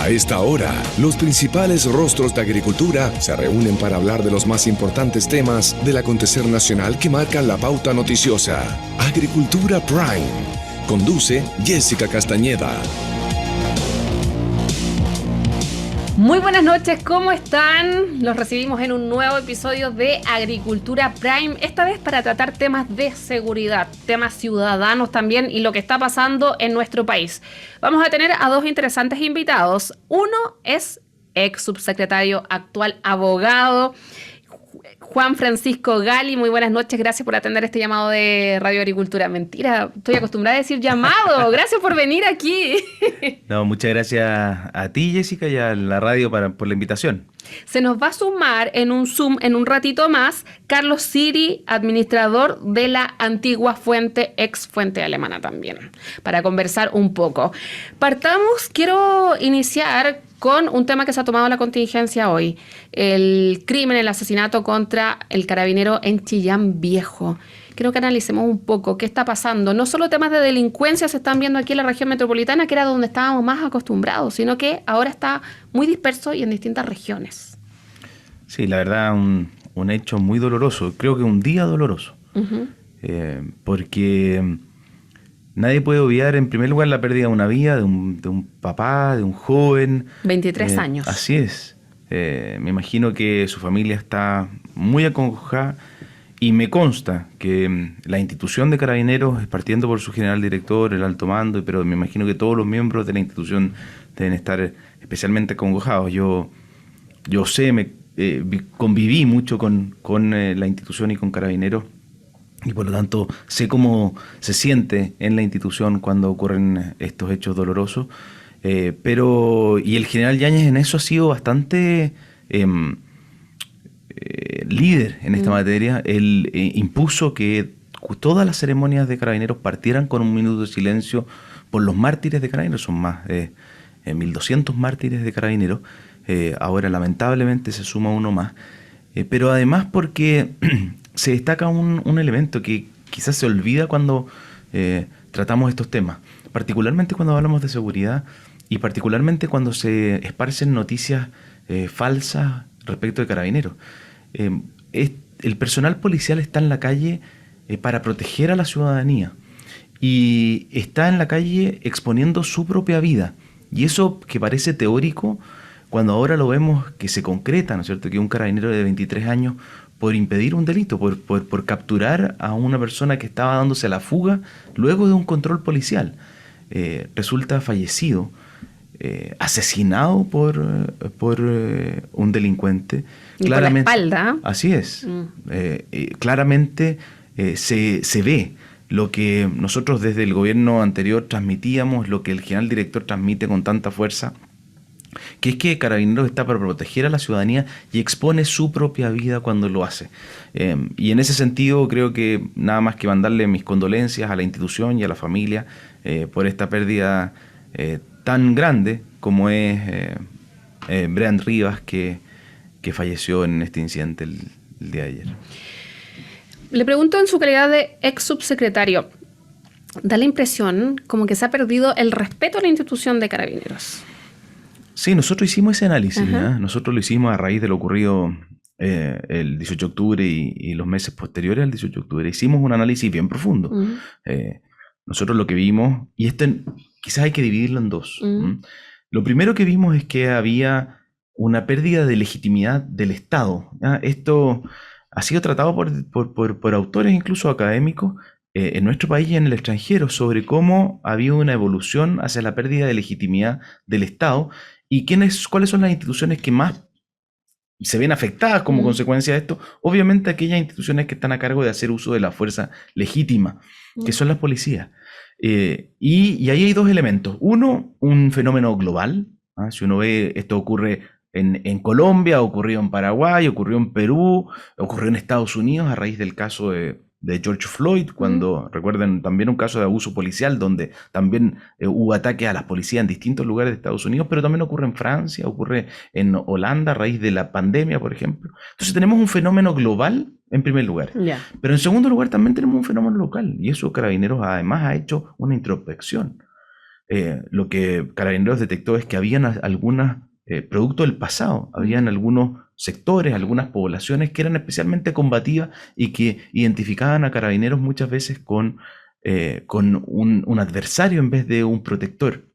A esta hora, los principales rostros de agricultura se reúnen para hablar de los más importantes temas del acontecer nacional que marcan la pauta noticiosa. Agricultura Prime. Conduce Jessica Castañeda. Muy buenas noches, ¿cómo están? Los recibimos en un nuevo episodio de Agricultura Prime, esta vez para tratar temas de seguridad, temas ciudadanos también y lo que está pasando en nuestro país. Vamos a tener a dos interesantes invitados. Uno es ex subsecretario, actual abogado, Juan Francisco Gali. Muy buenas noches, gracias por atender este llamado de Radio Agricultura. Mentira, estoy acostumbrada a decir llamado. Gracias por venir aquí. No, muchas gracias a ti, Jessica, y a la radio por la invitación. Se nos va a sumar en un Zoom en un ratito más Carlos Siri, administrador de la antigua fuente, ex fuente alemana también, para conversar un poco. Quiero iniciar con un tema que se ha tomado la contingencia hoy, el crimen, el asesinato contra el carabinero en Chillán Viejo. Quiero que analicemos un poco qué está pasando. No solo temas de delincuencia se están viendo aquí en la región metropolitana, que era donde estábamos más acostumbrados, sino que ahora está muy disperso y en distintas regiones. Sí, la verdad, un hecho muy doloroso. Creo que un día doloroso. Uh-huh. Porque nadie puede obviar, en primer lugar, la pérdida de una vida, de un papá, de un joven. 23 años. Así es. Me imagino que su familia está muy acongojada. Y me consta que la institución de Carabineros, partiendo por su general director, el alto mando, pero me imagino que todos los miembros de la institución deben estar especialmente acongojados. Yo sé, conviví mucho con la institución y con Carabineros, y por lo tanto sé cómo se siente en la institución cuando ocurren estos hechos dolorosos. Y el general Yáñez en eso ha sido bastante líder en esta materia. Él impuso que todas las ceremonias de Carabineros partieran con un minuto de silencio por los mártires de Carabineros. Son más de 1.200 mártires de Carabineros. Ahora lamentablemente se suma uno más. Pero además porque se destaca un elemento que quizás se olvida cuando tratamos estos temas, particularmente cuando hablamos de seguridad y particularmente cuando se esparcen noticias falsas respecto de Carabineros. El personal policial está en la calle para proteger a la ciudadanía y está en la calle exponiendo su propia vida. Y eso que parece teórico, cuando ahora lo vemos que se concreta, ¿no es cierto? Que un carabinero de 23 años, por impedir un delito, por capturar a una persona que estaba dándose a la fuga luego de un control policial, resulta fallecido, asesinado por un delincuente. Y claramente, por la espalda. Así es. Claramente se ve lo que nosotros desde el gobierno anterior transmitíamos, lo que el general director transmite con tanta fuerza, que es que Carabineros está para proteger a la ciudadanía y expone su propia vida cuando lo hace. Y en ese sentido creo que nada más que mandarle mis condolencias a la institución y a la familia por esta pérdida tan grande como es Brian Rivas, que falleció en este incidente el día de ayer. Le pregunto en su calidad de ex subsecretario, da la impresión como que se ha perdido el respeto a la institución de Carabineros. Sí, nosotros hicimos ese análisis. Uh-huh. Nosotros lo hicimos a raíz de lo ocurrido el 18 de octubre y los meses posteriores al 18 de octubre. Hicimos un análisis bien profundo. Uh-huh. Nosotros lo que vimos, y esto quizás hay que dividirlo en dos. Uh-huh. Lo primero que vimos es que había una pérdida de legitimidad del Estado. Esto ha sido tratado por autores, incluso académicos, en nuestro país y en el extranjero, sobre cómo había una evolución hacia la pérdida de legitimidad del Estado y cuáles son las instituciones que más se ven afectadas como consecuencia de esto. Obviamente aquellas instituciones que están a cargo de hacer uso de la fuerza legítima, que son las policías. Y ahí hay dos elementos. Uno, un fenómeno global. Si uno ve, esto ocurre en Colombia, ocurrió en Paraguay, ocurrió en Perú, ocurrió en Estados Unidos a raíz del caso de George Floyd, cuando, recuerden, también un caso de abuso policial, donde también hubo ataques a las policías en distintos lugares de Estados Unidos, pero también ocurre en Francia, ocurre en Holanda a raíz de la pandemia, por ejemplo. Entonces tenemos un fenómeno global en primer lugar. Yeah. Pero en segundo lugar también tenemos un fenómeno local, y eso Carabineros además ha hecho una introspección. lo que Carabineros detectó es que habían algunas, producto del pasado, habían algunos sectores, algunas poblaciones que eran especialmente combativas y que identificaban a Carabineros muchas veces con un adversario en vez de un protector.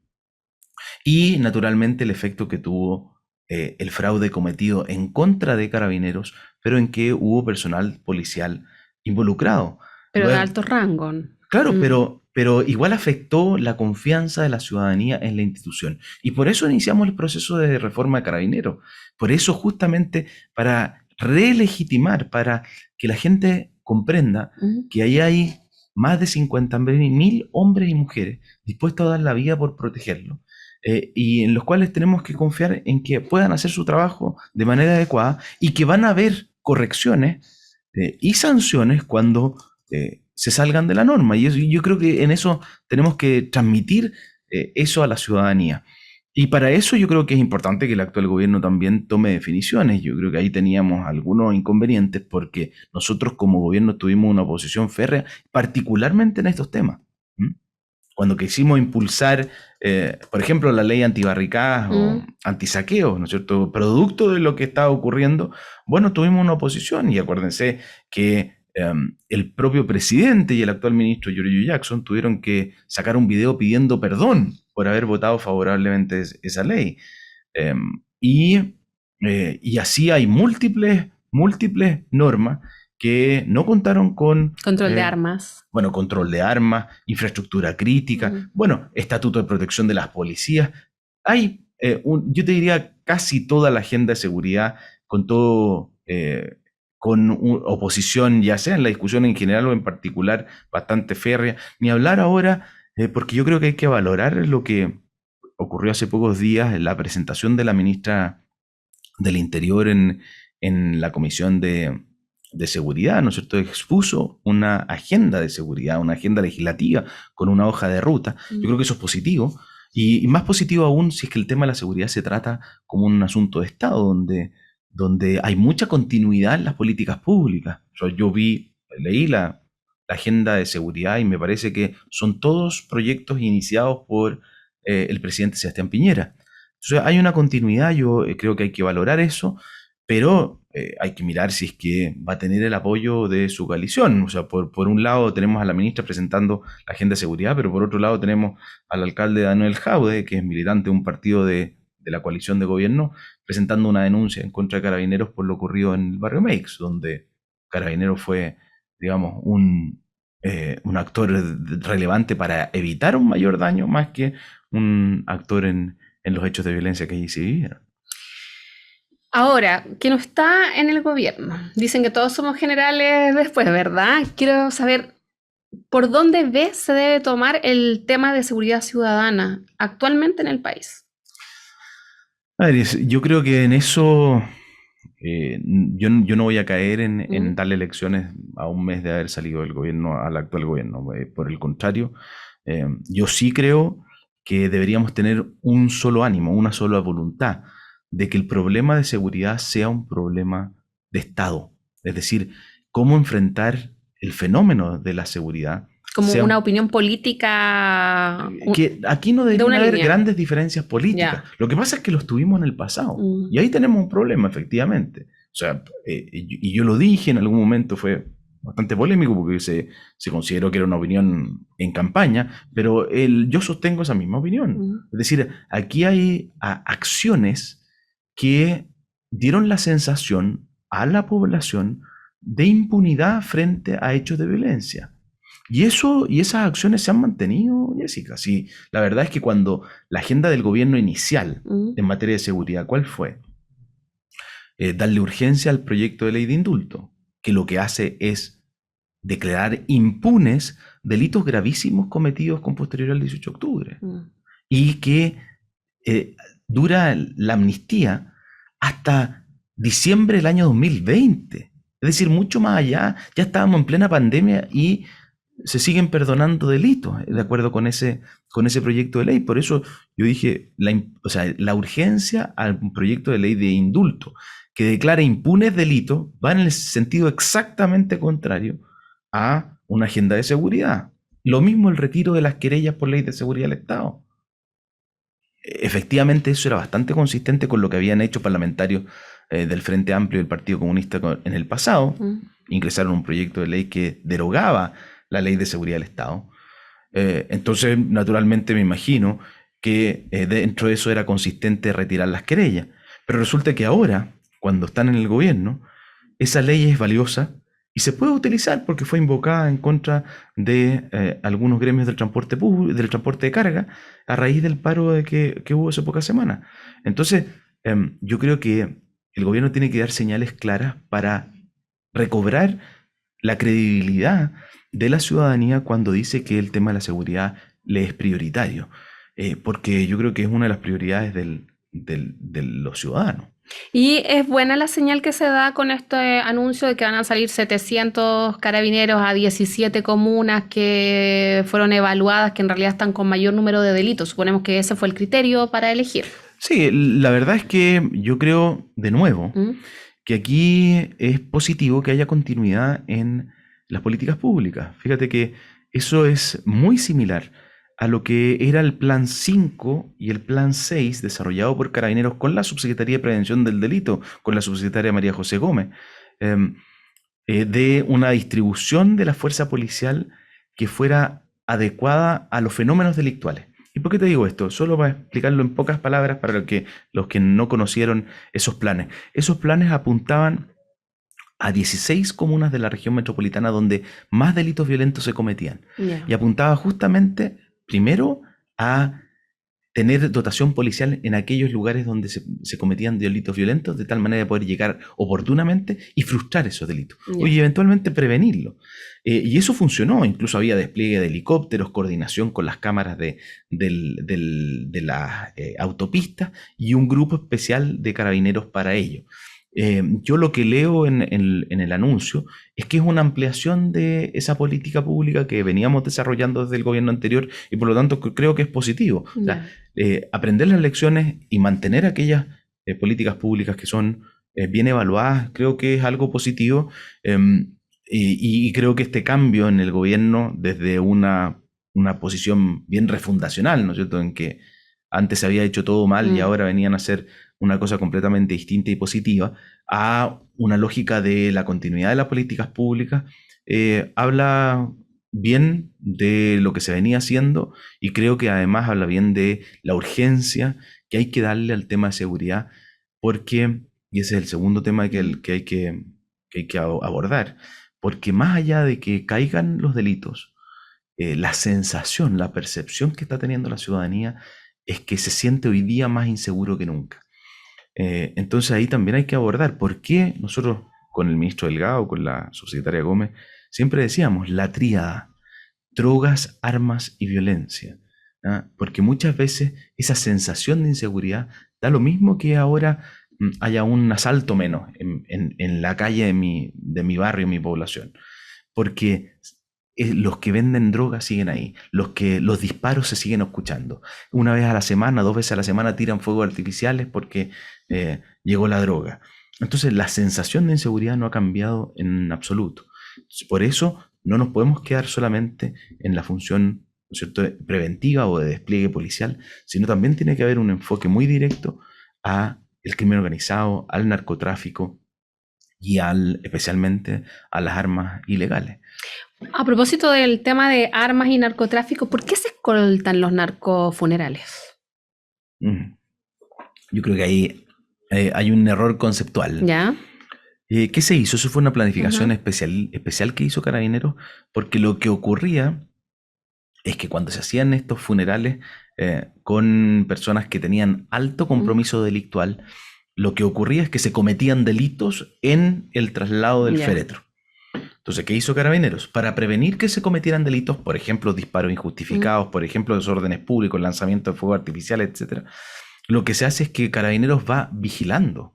Y naturalmente el efecto que tuvo el fraude cometido en contra de Carabineros, pero en que hubo personal policial involucrado. Pero de Luego, alto rango. claro, pero igual afectó la confianza de la ciudadanía en la institución. Y por eso iniciamos el proceso de reforma de Carabineros. Por eso justamente para relegitimar, para que la gente comprenda que ahí hay más de 50.000 hombres y mujeres dispuestos a dar la vida por protegerlo. Y en los cuales tenemos que confiar en que puedan hacer su trabajo de manera adecuada y que van a haber correcciones y sanciones cuando se salgan de la norma. Y yo creo que en eso tenemos que transmitir eso a la ciudadanía. Y para eso yo creo que es importante que el actual gobierno también tome definiciones. Yo creo que ahí teníamos algunos inconvenientes porque nosotros como gobierno tuvimos una oposición férrea, particularmente en estos temas. Cuando quisimos impulsar, por ejemplo, la ley antibarricadas o antisaqueos, ¿no es cierto? Producto de lo que estaba ocurriendo, bueno, tuvimos una oposición y acuérdense que el propio presidente y el actual ministro Giorgio Jackson tuvieron que sacar un video pidiendo perdón por haber votado favorablemente esa ley. Y así hay múltiples normas que no contaron con... Control de armas. Bueno, control de armas, infraestructura crítica, bueno, estatuto de protección de las policías. Hay, yo te diría, casi toda la agenda de seguridad con todo... con oposición, ya sea en la discusión en general o en particular, bastante férrea. Ni hablar ahora, porque yo creo que hay que valorar lo que ocurrió hace pocos días en la presentación de la ministra del Interior en la Comisión de Seguridad, ¿no es cierto? Expuso una agenda de seguridad, una agenda legislativa con una hoja de ruta. Yo creo que eso es positivo. Y más positivo aún si es que el tema de la seguridad se trata como un asunto de Estado, donde hay mucha continuidad en las políticas públicas. Yo leí la agenda de seguridad y me parece que son todos proyectos iniciados por el presidente Sebastián Piñera. Entonces hay una continuidad, yo creo que hay que valorar eso, pero hay que mirar si es que va a tener el apoyo de su coalición. O sea, por un lado tenemos a la ministra presentando la agenda de seguridad, pero por otro lado tenemos al alcalde Daniel Jaude, que es militante de un partido de la coalición de gobierno, presentando una denuncia en contra de Carabineros por lo ocurrido en el barrio Meix, donde Carabineros fue, digamos, un actor relevante para evitar un mayor daño, más que un actor en los hechos de violencia que allí se vivieron. Ahora, que no está en el gobierno. Dicen que todos somos generales después, ¿verdad? Quiero saber, ¿por dónde ves se debe tomar el tema de seguridad ciudadana actualmente en el país? A ver, yo creo que en eso yo no voy a caer en darle lecciones a un mes de haber salido del gobierno al actual gobierno. Por el contrario, yo sí creo que deberíamos tener un solo ánimo, una sola voluntad de que el problema de seguridad sea un problema de Estado. Es decir, cómo enfrentar el fenómeno de la seguridad. Como una opinión política. Que aquí no deberían haber grandes diferencias políticas. Ya. Lo que pasa es que los tuvimos en el pasado. Y ahí tenemos un problema, efectivamente. O sea, y yo lo dije en algún momento, fue bastante polémico porque se consideró que era una opinión en campaña, pero yo sostengo esa misma opinión. Es decir, aquí hay acciones que dieron la sensación a la población de impunidad frente a hechos de violencia. Y esas acciones se han mantenido, Jessica. Sí, la verdad es que cuando la agenda del gobierno inicial en materia de seguridad, ¿cuál fue? Darle urgencia al proyecto de ley de indulto, que lo que hace es declarar impunes delitos gravísimos cometidos con posterioridad al 18 de octubre. Y que dura la amnistía hasta diciembre del año 2020. Es decir, mucho más allá, ya estábamos en plena pandemia y se siguen perdonando delitos, de acuerdo con ese proyecto de ley. Por eso yo dije, la urgencia al proyecto de ley de indulto, que declara impunes delitos, va en el sentido exactamente contrario a una agenda de seguridad. Lo mismo el retiro de las querellas por ley de seguridad del Estado. efectivamente eso era bastante consistente con lo que habían hecho parlamentarios del Frente Amplio y del Partido Comunista en el pasado. Ingresaron un proyecto de ley que derogaba la Ley de Seguridad del Estado. Entonces, naturalmente me imagino que dentro de eso era consistente retirar las querellas. Pero resulta que ahora, cuando están en el gobierno, esa ley es valiosa y se puede utilizar porque fue invocada en contra de algunos gremios del transporte de carga a raíz del paro que hubo hace pocas semanas. Entonces, yo creo que el gobierno tiene que dar señales claras para recobrar la credibilidad de la ciudadanía cuando dice que el tema de la seguridad le es prioritario, porque yo creo que es una de las prioridades de los ciudadanos. Y es buena la señal que se da con este anuncio de que van a salir 700 carabineros a 17 comunas que fueron evaluadas, que en realidad están con mayor número de delitos. Suponemos que ese fue el criterio para elegir. Sí, la verdad es que yo creo, de nuevo, que aquí es positivo que haya continuidad en las políticas públicas. Fíjate que eso es muy similar a lo que era el Plan 5 y el Plan 6 desarrollado por Carabineros con la Subsecretaría de Prevención del Delito, con la subsecretaria María José Gómez, de una distribución de la fuerza policial que fuera adecuada a los fenómenos delictuales. ¿Y por qué te digo esto? Solo para explicarlo en pocas palabras para los que no conocieron esos planes. Esos planes apuntaban a 16 comunas de la región metropolitana donde más delitos violentos se cometían. Y apuntaba justamente, primero, a tener dotación policial en aquellos lugares donde se cometían delitos violentos, de tal manera de poder llegar oportunamente y frustrar esos delitos. Y eventualmente prevenirlo. Y eso funcionó, incluso había despliegue de helicópteros, coordinación con las cámaras de las autopistas y un grupo especial de carabineros para ello. Yo lo que leo en el anuncio es que es una ampliación de esa política pública que veníamos desarrollando desde el gobierno anterior y por lo tanto creo que es positivo. O sea, aprender las lecciones y mantener aquellas políticas públicas que son bien evaluadas, creo que es algo positivo. Y creo que este cambio en el gobierno desde una posición bien refundacional, ¿no es cierto?, en que antes se había hecho todo mal y ahora venían a hacer una cosa completamente distinta y positiva, a una lógica de la continuidad de las políticas públicas, habla bien de lo que se venía haciendo y creo que además habla bien de la urgencia que hay que darle al tema de seguridad, porque, y ese es el segundo tema que hay que abordar, porque más allá de que caigan los delitos, la sensación, la percepción que está teniendo la ciudadanía es que se siente hoy día más inseguro que nunca. Entonces ahí también hay que abordar por qué nosotros con el ministro Delgado, con la subsecretaria Gómez, siempre decíamos la tríada, drogas, armas y violencia, ¿ah? Porque muchas veces esa sensación de inseguridad da lo mismo que ahora haya un asalto menos en la calle de mi barrio, en mi población, porque los que venden drogas siguen ahí, los disparos se siguen escuchando. Una vez a la semana, 2 veces a la semana tiran fuegos artificiales porque llegó la droga. Entonces la sensación de inseguridad no ha cambiado en absoluto. Por eso no nos podemos quedar solamente en la función, ¿no es cierto?, preventiva o de despliegue policial, sino también tiene que haber un enfoque muy directo a el crimen organizado, al narcotráfico y especialmente a las armas ilegales. A propósito del tema de armas y narcotráfico, ¿por qué se escoltan los narcofunerales? Yo creo que ahí hay un error conceptual. ¿Ya? ¿Qué se hizo? Eso fue una planificación especial que hizo Carabineros, porque lo que ocurría es que cuando se hacían estos funerales con personas que tenían alto compromiso delictual, lo que ocurría es que se cometían delitos en el traslado del féretro. Entonces, ¿qué hizo Carabineros? Para prevenir que se cometieran delitos, por ejemplo, disparos injustificados, por ejemplo, desórdenes públicos, lanzamiento de fuego artificial, etc., lo que se hace es que Carabineros va vigilando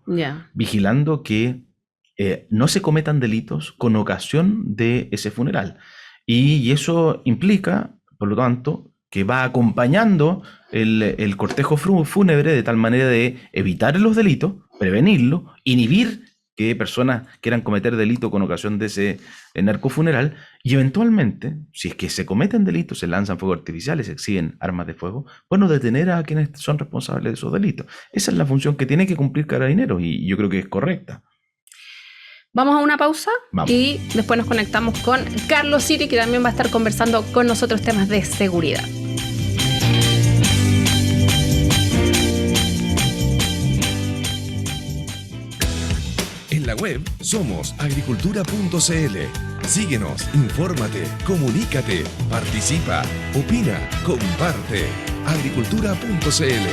que no se cometan delitos con ocasión de ese funeral. Y eso implica, por lo tanto, que va acompañando el cortejo fúnebre de tal manera de evitar los delitos, prevenirlo, inhibir que personas quieran cometer delito con ocasión de ese narcofuneral Y eventualmente, si es que se cometen delitos, se lanzan fuegos artificiales, se exhiben armas de fuego, bueno, detener a quienes son responsables de esos delitos. Esa es la función que tiene que cumplir Carabineros y yo creo que es correcta. Vamos a una pausa. Vamos. Y después nos conectamos con Carlos Siri, que también va a estar conversando con nosotros temas de seguridad. En la web somos agricultura.cl. Síguenos, infórmate, comunícate, participa, opina, comparte. Agricultura.cl.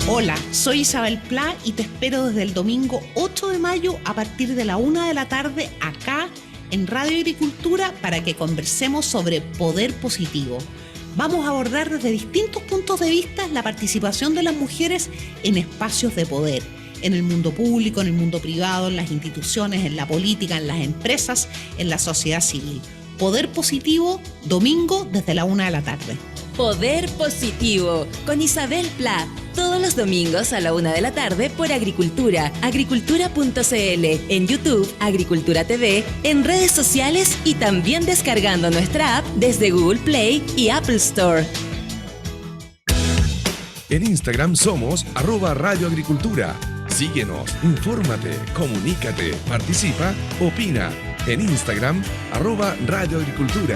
Hola, soy Isabel Pla y te espero desde el domingo 8 de mayo a partir de la 1 de la tarde acá en Radio Agricultura para que conversemos sobre poder positivo. Vamos a abordar desde distintos puntos de vista la participación de las mujeres en espacios de poder, en el mundo público, en el mundo privado, en las instituciones, en la política, en las empresas, en la sociedad civil. Poder positivo, domingo desde la 1 de la tarde. Poder Positivo, con Isabel Pla, todos los domingos a la 1 de la tarde por Agricultura, agricultura.cl, en YouTube, Agricultura TV, en redes sociales y también descargando nuestra app desde Google Play y Apple Store. En Instagram somos @radioagricultura. Síguenos, infórmate, comunícate, participa, opina. En Instagram, @radioagricultura.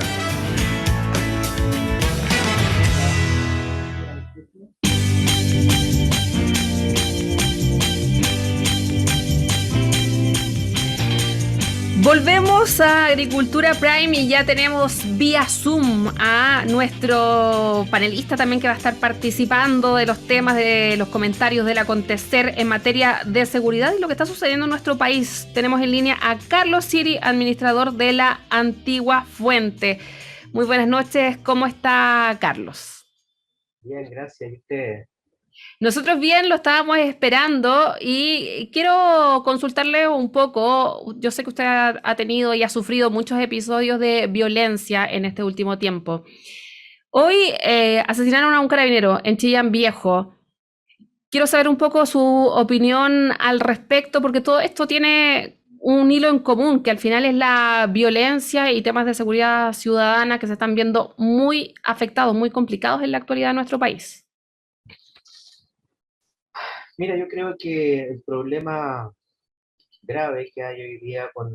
Volvemos a Agricultura Prime y ya tenemos vía Zoom a nuestro panelista también que va a estar participando de los temas, de los comentarios del acontecer en materia de seguridad y lo que está sucediendo en nuestro país. Tenemos en línea a Carlos Siri, administrador de la Antigua Fuente. Muy buenas noches, ¿cómo está Carlos? Bien, gracias. ¿Y usted? Nosotros bien, lo estábamos esperando y quiero consultarle un poco. Yo sé que usted ha tenido y ha sufrido muchos episodios de violencia en este último tiempo. Hoy asesinaron a un carabinero en Chillán Viejo. Quiero saber un poco su opinión al respecto, porque todo esto tiene un hilo en común, que al final es la violencia y temas de seguridad ciudadana que se están viendo muy afectados, muy complicados en la actualidad de nuestro país. Mira, yo creo que el problema grave que hay hoy día con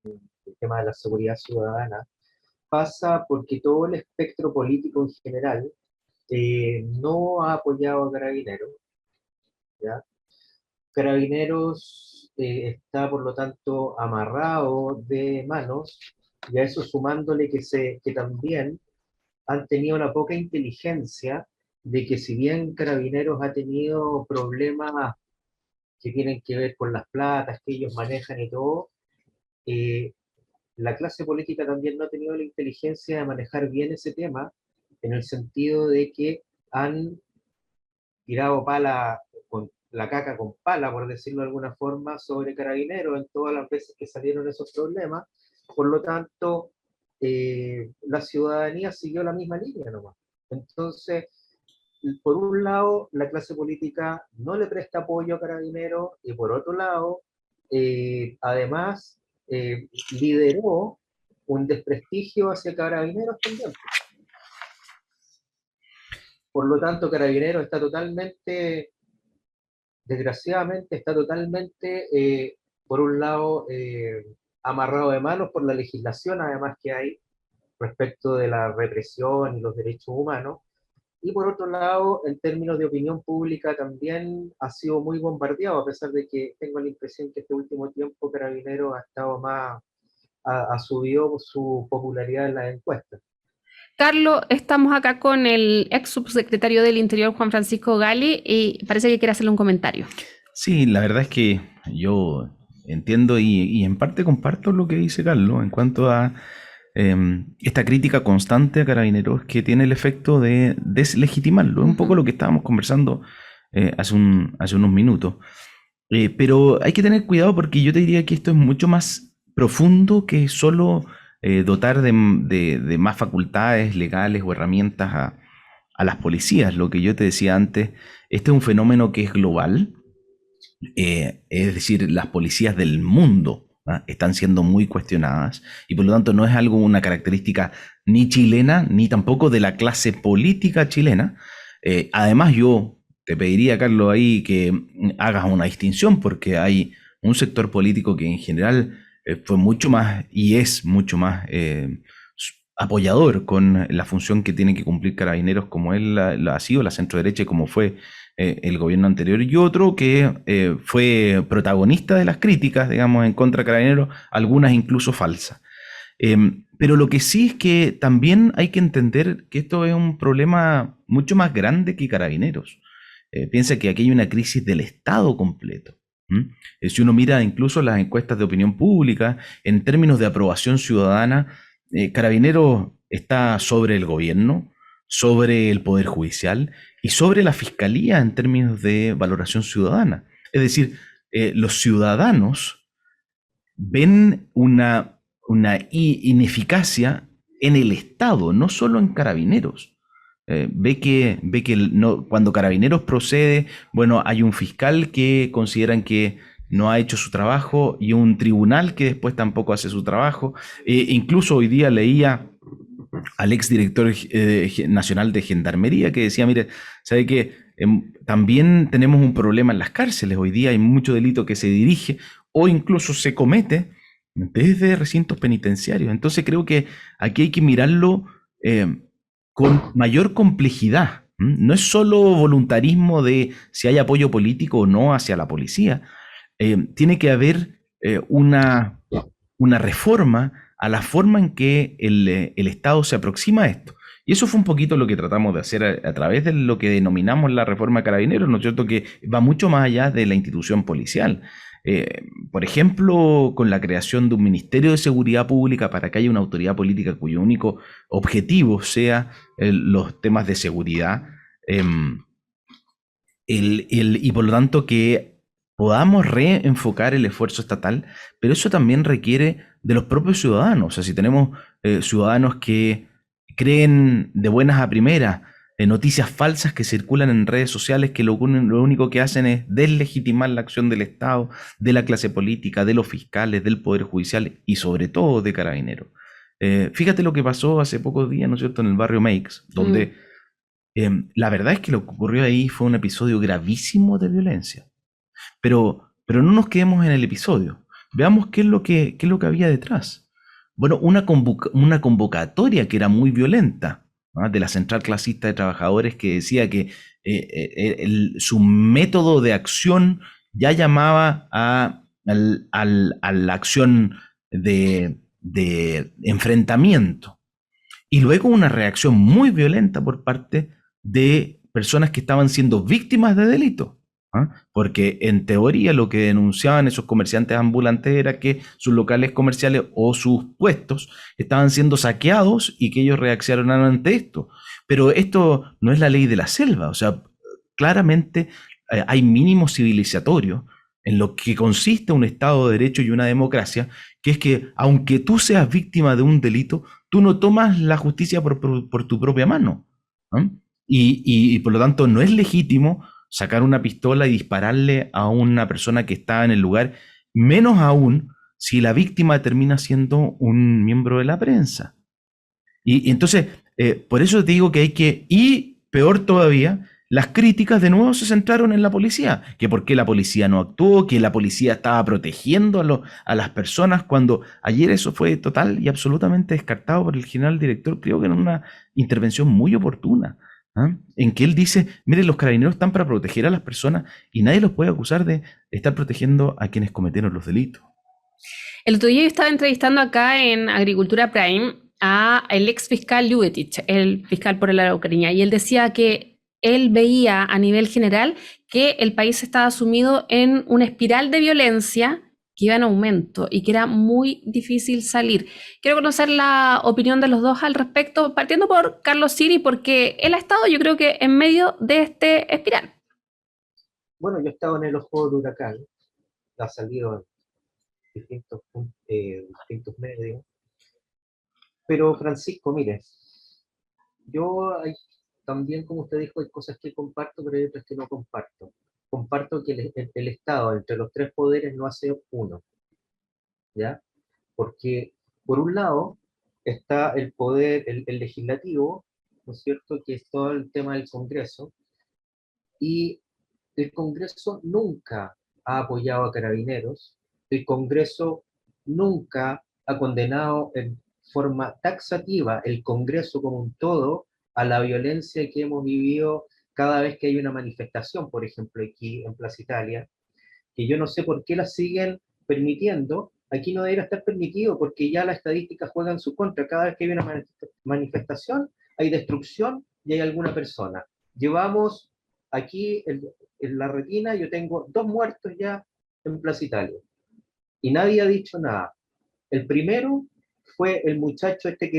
el tema de la seguridad ciudadana pasa porque todo el espectro político en general no ha apoyado a Carabineros, ¿ya? Carabineros está, por lo tanto, amarrado de manos, y a eso sumándole que también han tenido una poca inteligencia de que si bien Carabineros ha tenido problemas que tienen que ver con las platas que ellos manejan y todo, la clase política también no ha tenido la inteligencia de manejar bien ese tema, en el sentido de que han tirado pala con la caca con pala, por decirlo de alguna forma, sobre Carabineros en todas las veces que salieron esos problemas. Por lo tanto, la ciudadanía siguió la misma línea nomás. Entonces, por un lado, la clase política no le presta apoyo a Carabineros, y por otro lado, además, lideró un desprestigio hacia Carabineros también. Por lo tanto, Carabineros está totalmente, desgraciadamente, está totalmente, por un lado, amarrado de manos por la legislación, además que hay respecto de la represión y los derechos humanos. Y por otro lado, en términos de opinión pública también ha sido muy bombardeado, a pesar de que tengo la impresión que este último tiempo Carabineros ha estado más, ha subido su popularidad en las encuestas. Carlos, estamos acá con el ex subsecretario del Interior, Juan Francisco Gali, y parece que quiere hacerle un comentario. Sí, la verdad es que yo entiendo y en parte comparto lo que dice Carlos en cuanto a esta crítica constante a Carabineros que tiene el efecto de deslegitimarlo. Es un poco lo que estábamos conversando hace unos minutos. Pero hay que tener cuidado porque yo te diría que esto es mucho más profundo que solo dotar de más facultades legales o herramientas a las policías. Lo que yo te decía antes, este es un fenómeno que es global, Es decir, las policías del mundo, ¿ah?, están siendo muy cuestionadas y por lo tanto no es algo, una característica ni chilena ni tampoco de la clase política chilena. Además yo te pediría, Carlos, ahí que hagas una distinción porque hay un sector político que en general fue mucho más y es mucho más apoyador con la función que tiene que cumplir Carabineros, como él la ha sido, la centro-derecha, y como fue el gobierno anterior, y otro que fue protagonista de las críticas, digamos, en contra de Carabineros, algunas incluso falsas. Pero lo que sí es que también hay que entender que esto es un problema mucho más grande que Carabineros. Piensa que aquí hay una crisis del Estado completo. Si uno mira incluso las encuestas de opinión pública, en términos de aprobación ciudadana, Carabineros está sobre el gobierno, sobre el Poder Judicial y sobre la Fiscalía en términos de valoración ciudadana. Es decir, los ciudadanos ven una ineficacia en el Estado, no solo en Carabineros. No, cuando Carabineros procede, bueno, hay un fiscal que consideran que no ha hecho su trabajo y un tribunal que después tampoco hace su trabajo. Incluso hoy día leía al exdirector nacional de Gendarmería que decía, mire, ¿sabe qué? También tenemos un problema en las cárceles. Hoy día hay mucho delito que se dirige o incluso se comete desde recintos penitenciarios. Entonces creo que aquí hay que mirarlo con mayor complejidad. No es solo voluntarismo de si hay apoyo político o no hacia la policía. Tiene que haber una reforma a la forma en que el Estado se aproxima a esto. Y eso fue un poquito lo que tratamos de hacer a través de lo que denominamos la reforma de Carabineros, ¿no es cierto?, que va mucho más allá de la institución policial. Por ejemplo, con la creación de un Ministerio de Seguridad Pública para que haya una autoridad política cuyo único objetivo sea los temas de seguridad, y por lo tanto que podamos reenfocar el esfuerzo estatal, pero eso también requiere de los propios ciudadanos. O sea, si tenemos ciudadanos que creen de buenas a primeras noticias falsas que circulan en redes sociales que lo único que hacen es deslegitimar la acción del Estado, de la clase política, de los fiscales, del Poder Judicial y sobre todo de Carabineros. Fíjate lo que pasó hace pocos días, ¿no es cierto?, en el barrio Meix, donde la verdad es que lo que ocurrió ahí fue un episodio gravísimo de violencia. Pero no nos quedemos en el episodio. Veamos qué es lo que había detrás. Bueno, una convocatoria que era muy violenta, ¿ah?, de la Central Clasista de Trabajadores, que decía que su método de acción ya llamaba a la acción de enfrentamiento. Y luego una reacción muy violenta por parte de personas que estaban siendo víctimas de delito. ¿Ah? Porque en teoría lo que denunciaban esos comerciantes ambulantes era que sus locales comerciales o sus puestos estaban siendo saqueados y que ellos reaccionaron ante esto. Pero esto no es la ley de la selva, o sea, claramente hay mínimos civilizatorios en lo que consiste un Estado de Derecho y una democracia, que es que aunque tú seas víctima de un delito, tú no tomas la justicia por tu propia mano. ¿Ah? Y por lo tanto no es legítimo sacar una pistola y dispararle a una persona que está en el lugar, menos aún si la víctima termina siendo un miembro de la prensa. Y entonces, por eso te digo que y peor todavía, las críticas de nuevo se centraron en la policía, que por qué la policía no actuó, que la policía estaba protegiendo a las personas, cuando ayer eso fue total y absolutamente descartado por el general director, creo que en una intervención muy oportuna. ¿Ah? En que él dice, mire, los carabineros están para proteger a las personas y nadie los puede acusar de estar protegiendo a quienes cometieron los delitos. El otro día yo estaba entrevistando acá en Agricultura Prime a el ex fiscal Ljubetic, el fiscal por la Araucanía, y él decía que él veía a nivel general que el país estaba sumido en una espiral de violencia que iba en aumento y que era muy difícil salir. Quiero conocer la opinión de los dos al respecto, partiendo por Carlos Siri, porque él ha estado, yo creo que, en medio de este espiral. Bueno, yo he estado en el ojo del huracán, ha salido en distintos medios, pero Francisco, mire, también, como usted dijo, hay cosas que comparto, pero hay otras que no comparto. comparto que el Estado, entre los tres poderes, no hace uno, ¿ya? Porque, por un lado, está el poder, el legislativo, ¿no es cierto?, que es todo el tema del Congreso, y el Congreso nunca ha apoyado a Carabineros, el Congreso nunca ha condenado en forma taxativa, el Congreso como un todo, a la violencia que hemos vivido cada vez que hay una manifestación, por ejemplo, aquí en Plaza Italia, que yo no sé por qué la siguen permitiendo. Aquí no debería estar permitido, porque ya la estadística juega en su contra. Cada vez que hay una manifestación, hay destrucción y hay alguna persona. Llevamos aquí en la retina, yo tengo 2 muertos ya en Plaza Italia, y nadie ha dicho nada. El primero fue el muchacho este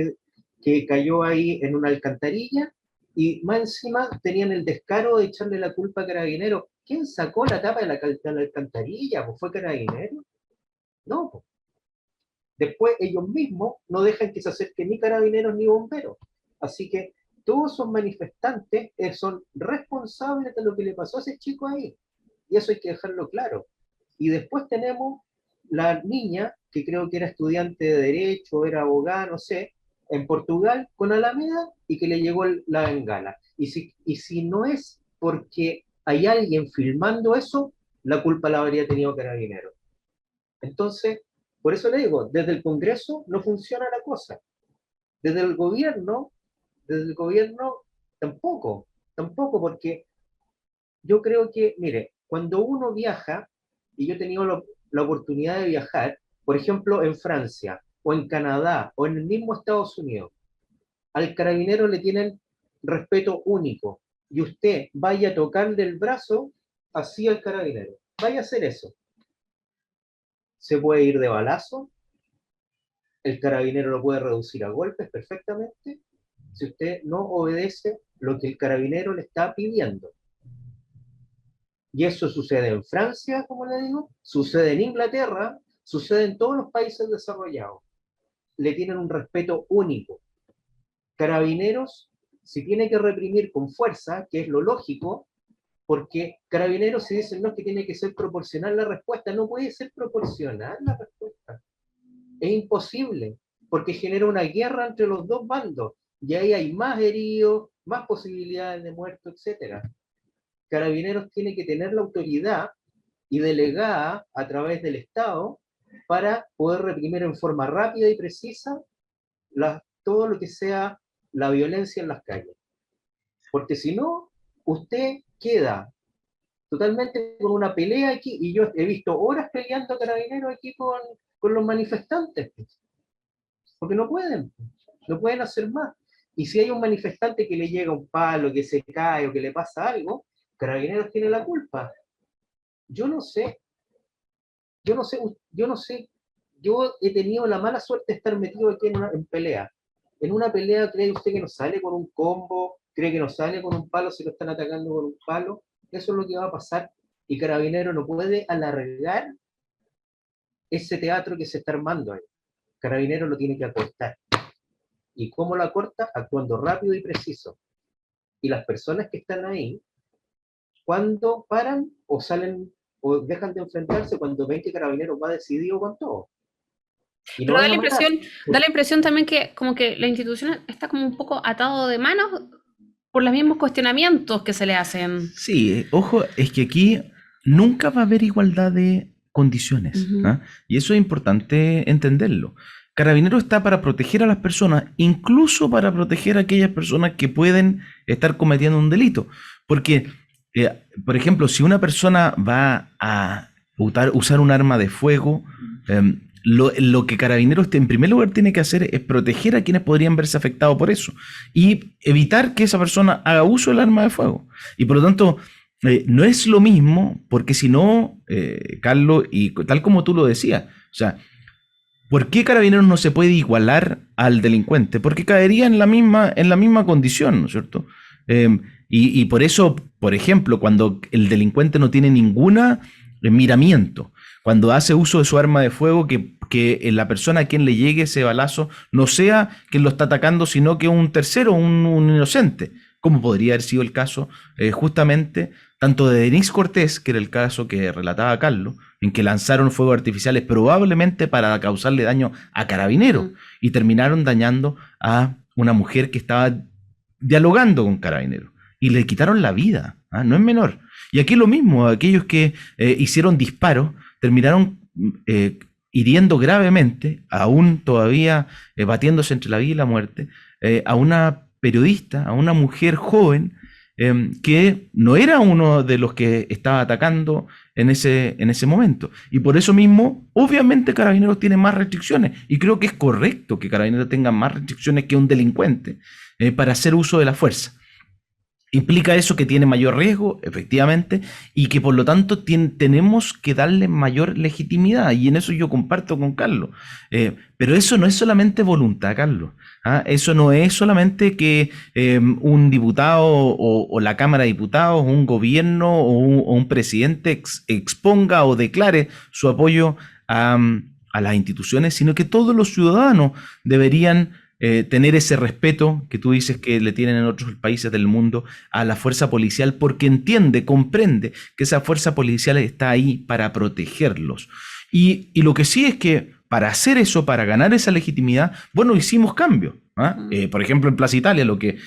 que cayó ahí en una alcantarilla, y más encima tenían el descaro de echarle la culpa a Carabineros. ¿Quién sacó la tapa de la alcantarilla? ¿Pues fue Carabineros? No, pues. Después ellos mismos no dejan que se acerquen ni Carabineros ni bomberos. Así que todos esos manifestantes son responsables de lo que le pasó a ese chico ahí. Y eso hay que dejarlo claro. Y después tenemos la niña, que creo que era estudiante de Derecho, era abogada, no sé, en Portugal, con Alameda, y que le llegó la bengala. Y si no es porque hay alguien filmando eso, la culpa la habría tenido Carabineros. Entonces, por eso le digo, desde el Congreso no funciona la cosa. Desde el gobierno tampoco, porque yo creo que, mire, cuando uno viaja, y yo he tenido la oportunidad de viajar, por ejemplo, en Francia, o en Canadá, o en el mismo Estados Unidos, al carabinero le tienen respeto único, y usted vaya a tocarle el brazo así al carabinero, vaya a hacer eso. Se puede ir de balazo, el carabinero lo puede reducir a golpes perfectamente, si usted no obedece lo que el carabinero le está pidiendo. Y eso sucede en Francia, como le digo, sucede en Inglaterra, sucede en todos los países desarrollados. Le tienen un respeto único. Carabineros, si tiene que reprimir con fuerza, que es lo lógico, porque Carabineros, si dicen no, que tiene que ser proporcional la respuesta, no puede ser proporcional la respuesta. Es imposible, porque genera una guerra entre los dos bandos, y ahí hay más heridos, más posibilidades de muerto, etc. Carabineros tiene que tener la autoridad y delegada a través del Estado para poder reprimir en forma rápida y precisa todo lo que sea la violencia en las calles. Porque si no, usted queda totalmente con una pelea aquí, y yo he visto horas peleando Carabineros aquí con los manifestantes, porque no pueden hacer más. Y si hay un manifestante que le llega un palo, que se cae o que le pasa algo, Carabineros tiene la culpa. Yo no sé, yo he tenido la mala suerte de estar metido aquí en pelea. En una pelea, ¿cree usted que no sale con un combo? ¿Cree que no sale con un palo si lo están atacando con un palo? Eso es lo que va a pasar, y Carabineros no puede alargar ese teatro que se está armando ahí. Carabineros lo tiene que acortar. ¿Y cómo lo acorta? Actuando rápido y preciso. Y las personas que están ahí, cuando paran o salen o dejan de enfrentarse, cuando ven que Carabineros va decidido con todo. Y no Pero van a matar. da la impresión también que como que la institución está como un poco atado de manos por los mismos cuestionamientos que se le hacen. Sí, ojo, es que aquí nunca va a haber igualdad de condiciones. ¿Ah? Y eso es importante entenderlo. Carabineros está para proteger a las personas, incluso para proteger a aquellas personas que pueden estar cometiendo un delito. Porque, por ejemplo, si una persona va a usar un arma de fuego, lo que Carabineros en primer lugar tiene que hacer es proteger a quienes podrían verse afectados por eso y evitar que esa persona haga uso del arma de fuego. Y por lo tanto, no es lo mismo, porque si no, Carlos, y tal como tú lo decías, o sea, ¿por qué Carabineros no se puede igualar al delincuente? Porque caería en la misma condición, ¿no es cierto? Y por eso, por ejemplo, cuando el delincuente no tiene ningún miramiento, cuando hace uso de su arma de fuego, que la persona a quien le llegue ese balazo no sea quien lo está atacando, sino que un tercero, un inocente. como podría haber sido el caso justamente tanto de Denise Cortés, que era el caso que relataba Carlos, en que lanzaron fuegos artificiales probablemente para causarle daño a Carabineros y terminaron dañando a una mujer que estaba dialogando con Carabineros y le quitaron la vida, ¿ah? No es menor. Y aquí lo mismo, aquellos que hicieron disparos terminaron hiriendo gravemente, aún todavía batiéndose entre la vida y la muerte, a una periodista, a una mujer joven que no era uno de los que estaba atacando en ese momento. Y por eso mismo, obviamente Carabineros tiene más restricciones, y creo que es correcto que Carabineros tenga más restricciones que un delincuente para hacer uso de la fuerza. Implica eso que tiene mayor riesgo, efectivamente, y que por lo tanto tenemos que darle mayor legitimidad, y en eso yo comparto con Carlos. Pero eso no es solamente voluntad, Carlos. ¿Ah? Eso no es solamente que un diputado o la Cámara de Diputados, un gobierno o un presidente exponga o declare su apoyo a las instituciones, sino que todos los ciudadanos deberían tener ese respeto que tú dices que le tienen en otros países del mundo a la fuerza policial, porque comprende que esa fuerza policial está ahí para protegerlos. Y lo que sí es que para hacer eso, para ganar esa legitimidad, bueno, hicimos cambios. ¿Ah? Por ejemplo, en Plaza Italia, lo que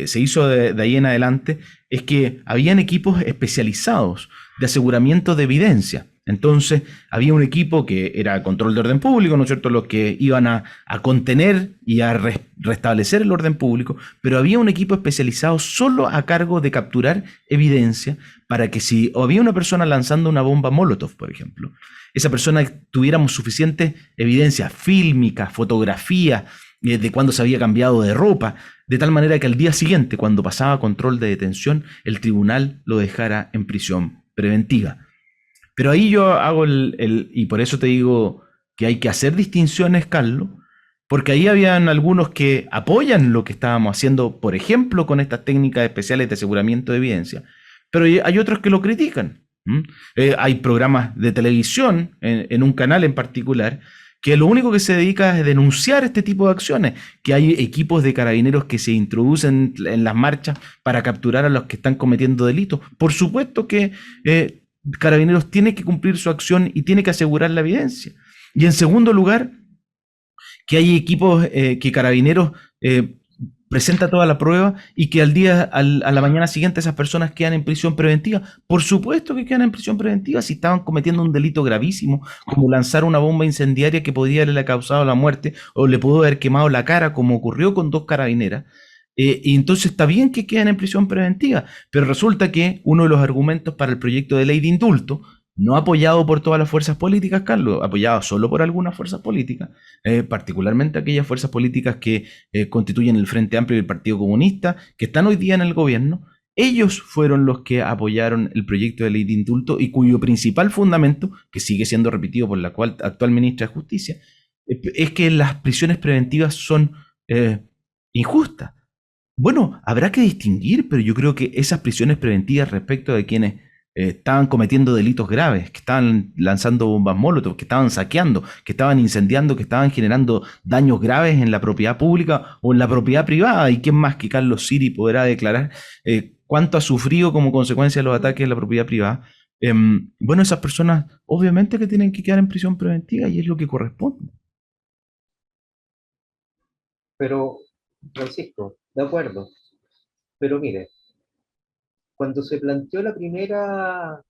se hizo de ahí en adelante es que habían equipos especializados de aseguramiento de evidencia. Entonces, había un equipo que era control de orden público, ¿no es cierto?, los que iban a contener y a restablecer el orden público, pero había un equipo especializado solo a cargo de capturar evidencia para que si había una persona lanzando una bomba Molotov, por ejemplo, esa persona tuviéramos suficiente evidencia fílmica, fotografía, de cuándo se había cambiado de ropa, de tal manera que al día siguiente, cuando pasaba control de detención, el tribunal lo dejara en prisión preventiva. Pero ahí yo hago y por eso te digo que hay que hacer distinciones, Carlos, porque ahí habían algunos que apoyan lo que estábamos haciendo, por ejemplo, con estas técnicas especiales de aseguramiento de evidencia, pero hay otros que lo critican. Hay programas de televisión en un canal en particular que lo único que se dedica es denunciar este tipo de acciones, que hay equipos de carabineros que se introducen en las marchas para capturar a los que están cometiendo delitos. Por supuesto que Carabineros tiene que cumplir su acción y tiene que asegurar la evidencia. Y en segundo lugar, que hay equipos que Carabineros presenta toda la prueba y que a la mañana siguiente esas personas quedan en prisión preventiva. Por supuesto que quedan en prisión preventiva si estaban cometiendo un delito gravísimo, como lanzar una bomba incendiaria que podría haberle causado la muerte o le pudo haber quemado la cara, como ocurrió con 2 carabineras. Y entonces está bien que queden en prisión preventiva, pero resulta que uno de los argumentos para el proyecto de ley de indulto, no apoyado por todas las fuerzas políticas, Carlos, apoyado solo por algunas fuerzas políticas, particularmente aquellas fuerzas políticas que constituyen el Frente Amplio y el Partido Comunista, que están hoy día en el gobierno, ellos fueron los que apoyaron el proyecto de ley de indulto y cuyo principal fundamento, que sigue siendo repetido por la actual ministra de Justicia, es que las prisiones preventivas son injustas. Bueno, habrá que distinguir, pero yo creo que esas prisiones preventivas respecto de quienes estaban cometiendo delitos graves, que estaban lanzando bombas Molotov, que estaban saqueando, que estaban incendiando, que estaban generando daños graves en la propiedad pública o en la propiedad privada. ¿Y quién más que Carlos Siri podrá declarar cuánto ha sufrido como consecuencia de los ataques en la propiedad privada? Bueno, esas personas obviamente que tienen que quedar en prisión preventiva y es lo que corresponde. Pero, Francisco, de acuerdo, pero mire, cuando se planteó la primera...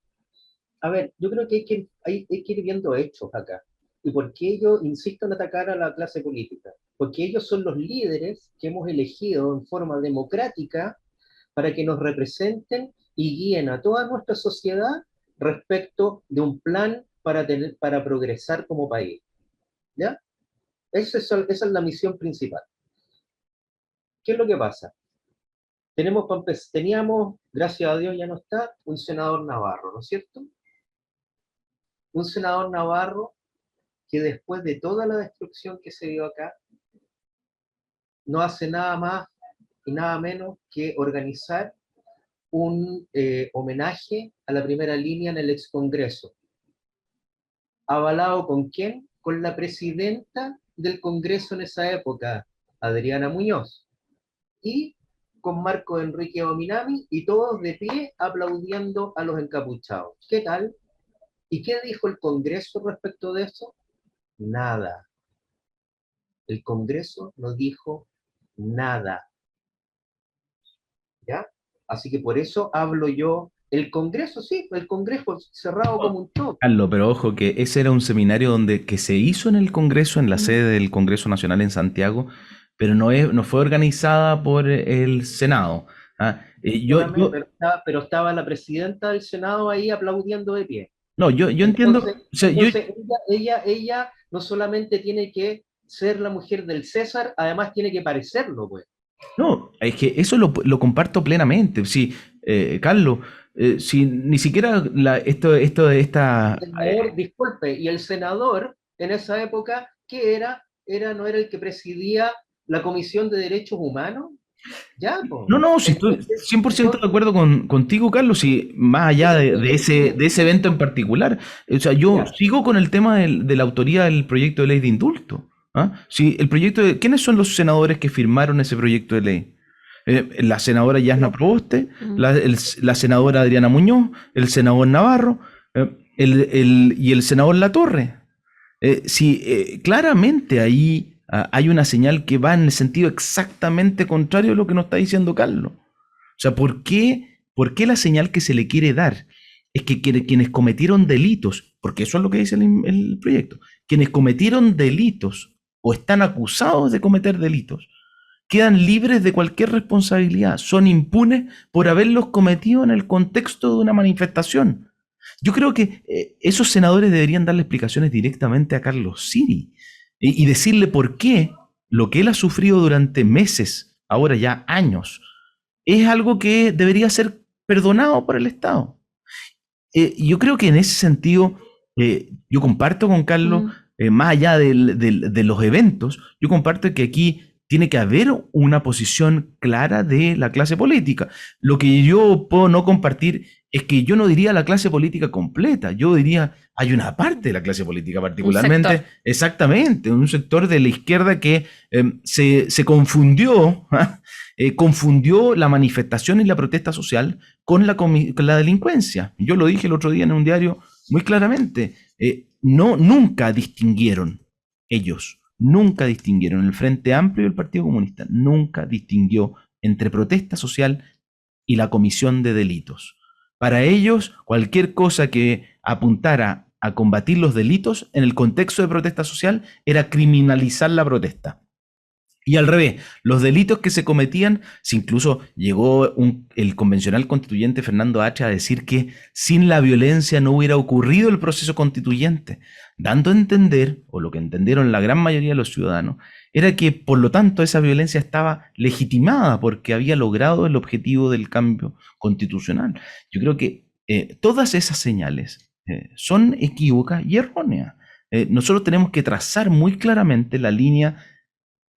A ver, yo creo que hay que ir viendo hechos acá. ¿Y por qué ellos insisten en atacar a la clase política? Porque ellos son los líderes que hemos elegido en forma democrática para que nos representen y guíen a toda nuestra sociedad respecto de un plan para progresar como país. ¿Ya? Esa es la misión principal. ¿Qué es lo que pasa? Teníamos, gracias a Dios ya no está, un senador Navarro, ¿no es cierto? Un senador Navarro que después de toda la destrucción que se dio acá, no hace nada más y nada menos que organizar un homenaje a la primera línea en el ex Congreso. ¿Avalado con quién? Con la presidenta del Congreso en esa época, Adriana Muñoz. Y con Marco Enrique Ominami y todos de pie aplaudiendo a los encapuchados. ¿Qué tal? ¿Y qué dijo el Congreso respecto de eso? Nada. El Congreso no dijo nada. ¿Ya? Así que por eso hablo yo. El Congreso, sí, el Congreso cerrado como un top. Carlos, pero ojo que ese era un seminario que se hizo en el Congreso, en la sede del Congreso Nacional en Santiago, pero no fue organizada por el Senado. ¿Ah? Pero estaba la presidenta del Senado ahí aplaudiendo de pie. No, yo entiendo. Entonces, O sea, entonces ella no solamente tiene que ser la mujer del César, además tiene que parecerlo, pues. no, es que eso lo comparto plenamente. Sí, Carlos, si ni siquiera esta. El senador, disculpe, y el senador en esa época, ¿qué era? ¿No era el que presidía la Comisión de Derechos Humanos? Ya, pues. No, no, si estoy Entonces, 100% de acuerdo contigo, Carlos, y más allá de ese evento en particular. O sea, yo ya. sigo con el tema de la autoría del proyecto de ley de indulto. ¿Ah? Sí, ¿quiénes son los senadores que firmaron ese proyecto de ley? La senadora Yasna Proboste, la senadora Adriana Muñoz, el senador Navarro, y el senador Latorre. Sí, claramente ahí hay una señal que va en el sentido exactamente contrario a lo que nos está diciendo Carlos. O sea, por qué la señal que se le quiere dar es que quienes cometieron delitos, porque eso es lo que dice el proyecto, quienes cometieron delitos o están acusados de cometer delitos, quedan libres de cualquier responsabilidad, son impunes por haberlos cometido en el contexto de una manifestación? Yo creo que esos senadores deberían darle explicaciones directamente a Carlos Siri y decirle por qué lo que él ha sufrido durante meses, ahora ya años, es algo que debería ser perdonado por el Estado. Yo creo que en ese sentido, yo comparto con Carlos, más allá de los eventos, yo comparto que aquí tiene que haber una posición clara de la clase política. Lo que yo puedo no compartir es que yo no diría la clase política completa, yo diría hay una parte de la clase política particularmente, exactamente, un sector de la izquierda que se confundió, confundió la manifestación y la protesta social con la delincuencia. Yo lo dije el otro día en un diario muy claramente, nunca distinguieron ellos. Nunca distinguieron el Frente Amplio y el Partido Comunista, nunca distinguió entre protesta social y la comisión de delitos. Para ellos, cualquier cosa que apuntara a combatir los delitos en el contexto de protesta social era criminalizar la protesta. Y al revés, los delitos que se cometían, si incluso llegó el convencional constituyente Fernando H. a decir que sin la violencia no hubiera ocurrido el proceso constituyente, dando a entender, o lo que entendieron la gran mayoría de los ciudadanos, era que por lo tanto esa violencia estaba legitimada porque había logrado el objetivo del cambio constitucional. Yo creo que todas esas señales son equívocas y erróneas. Nosotros tenemos que trazar muy claramente la línea.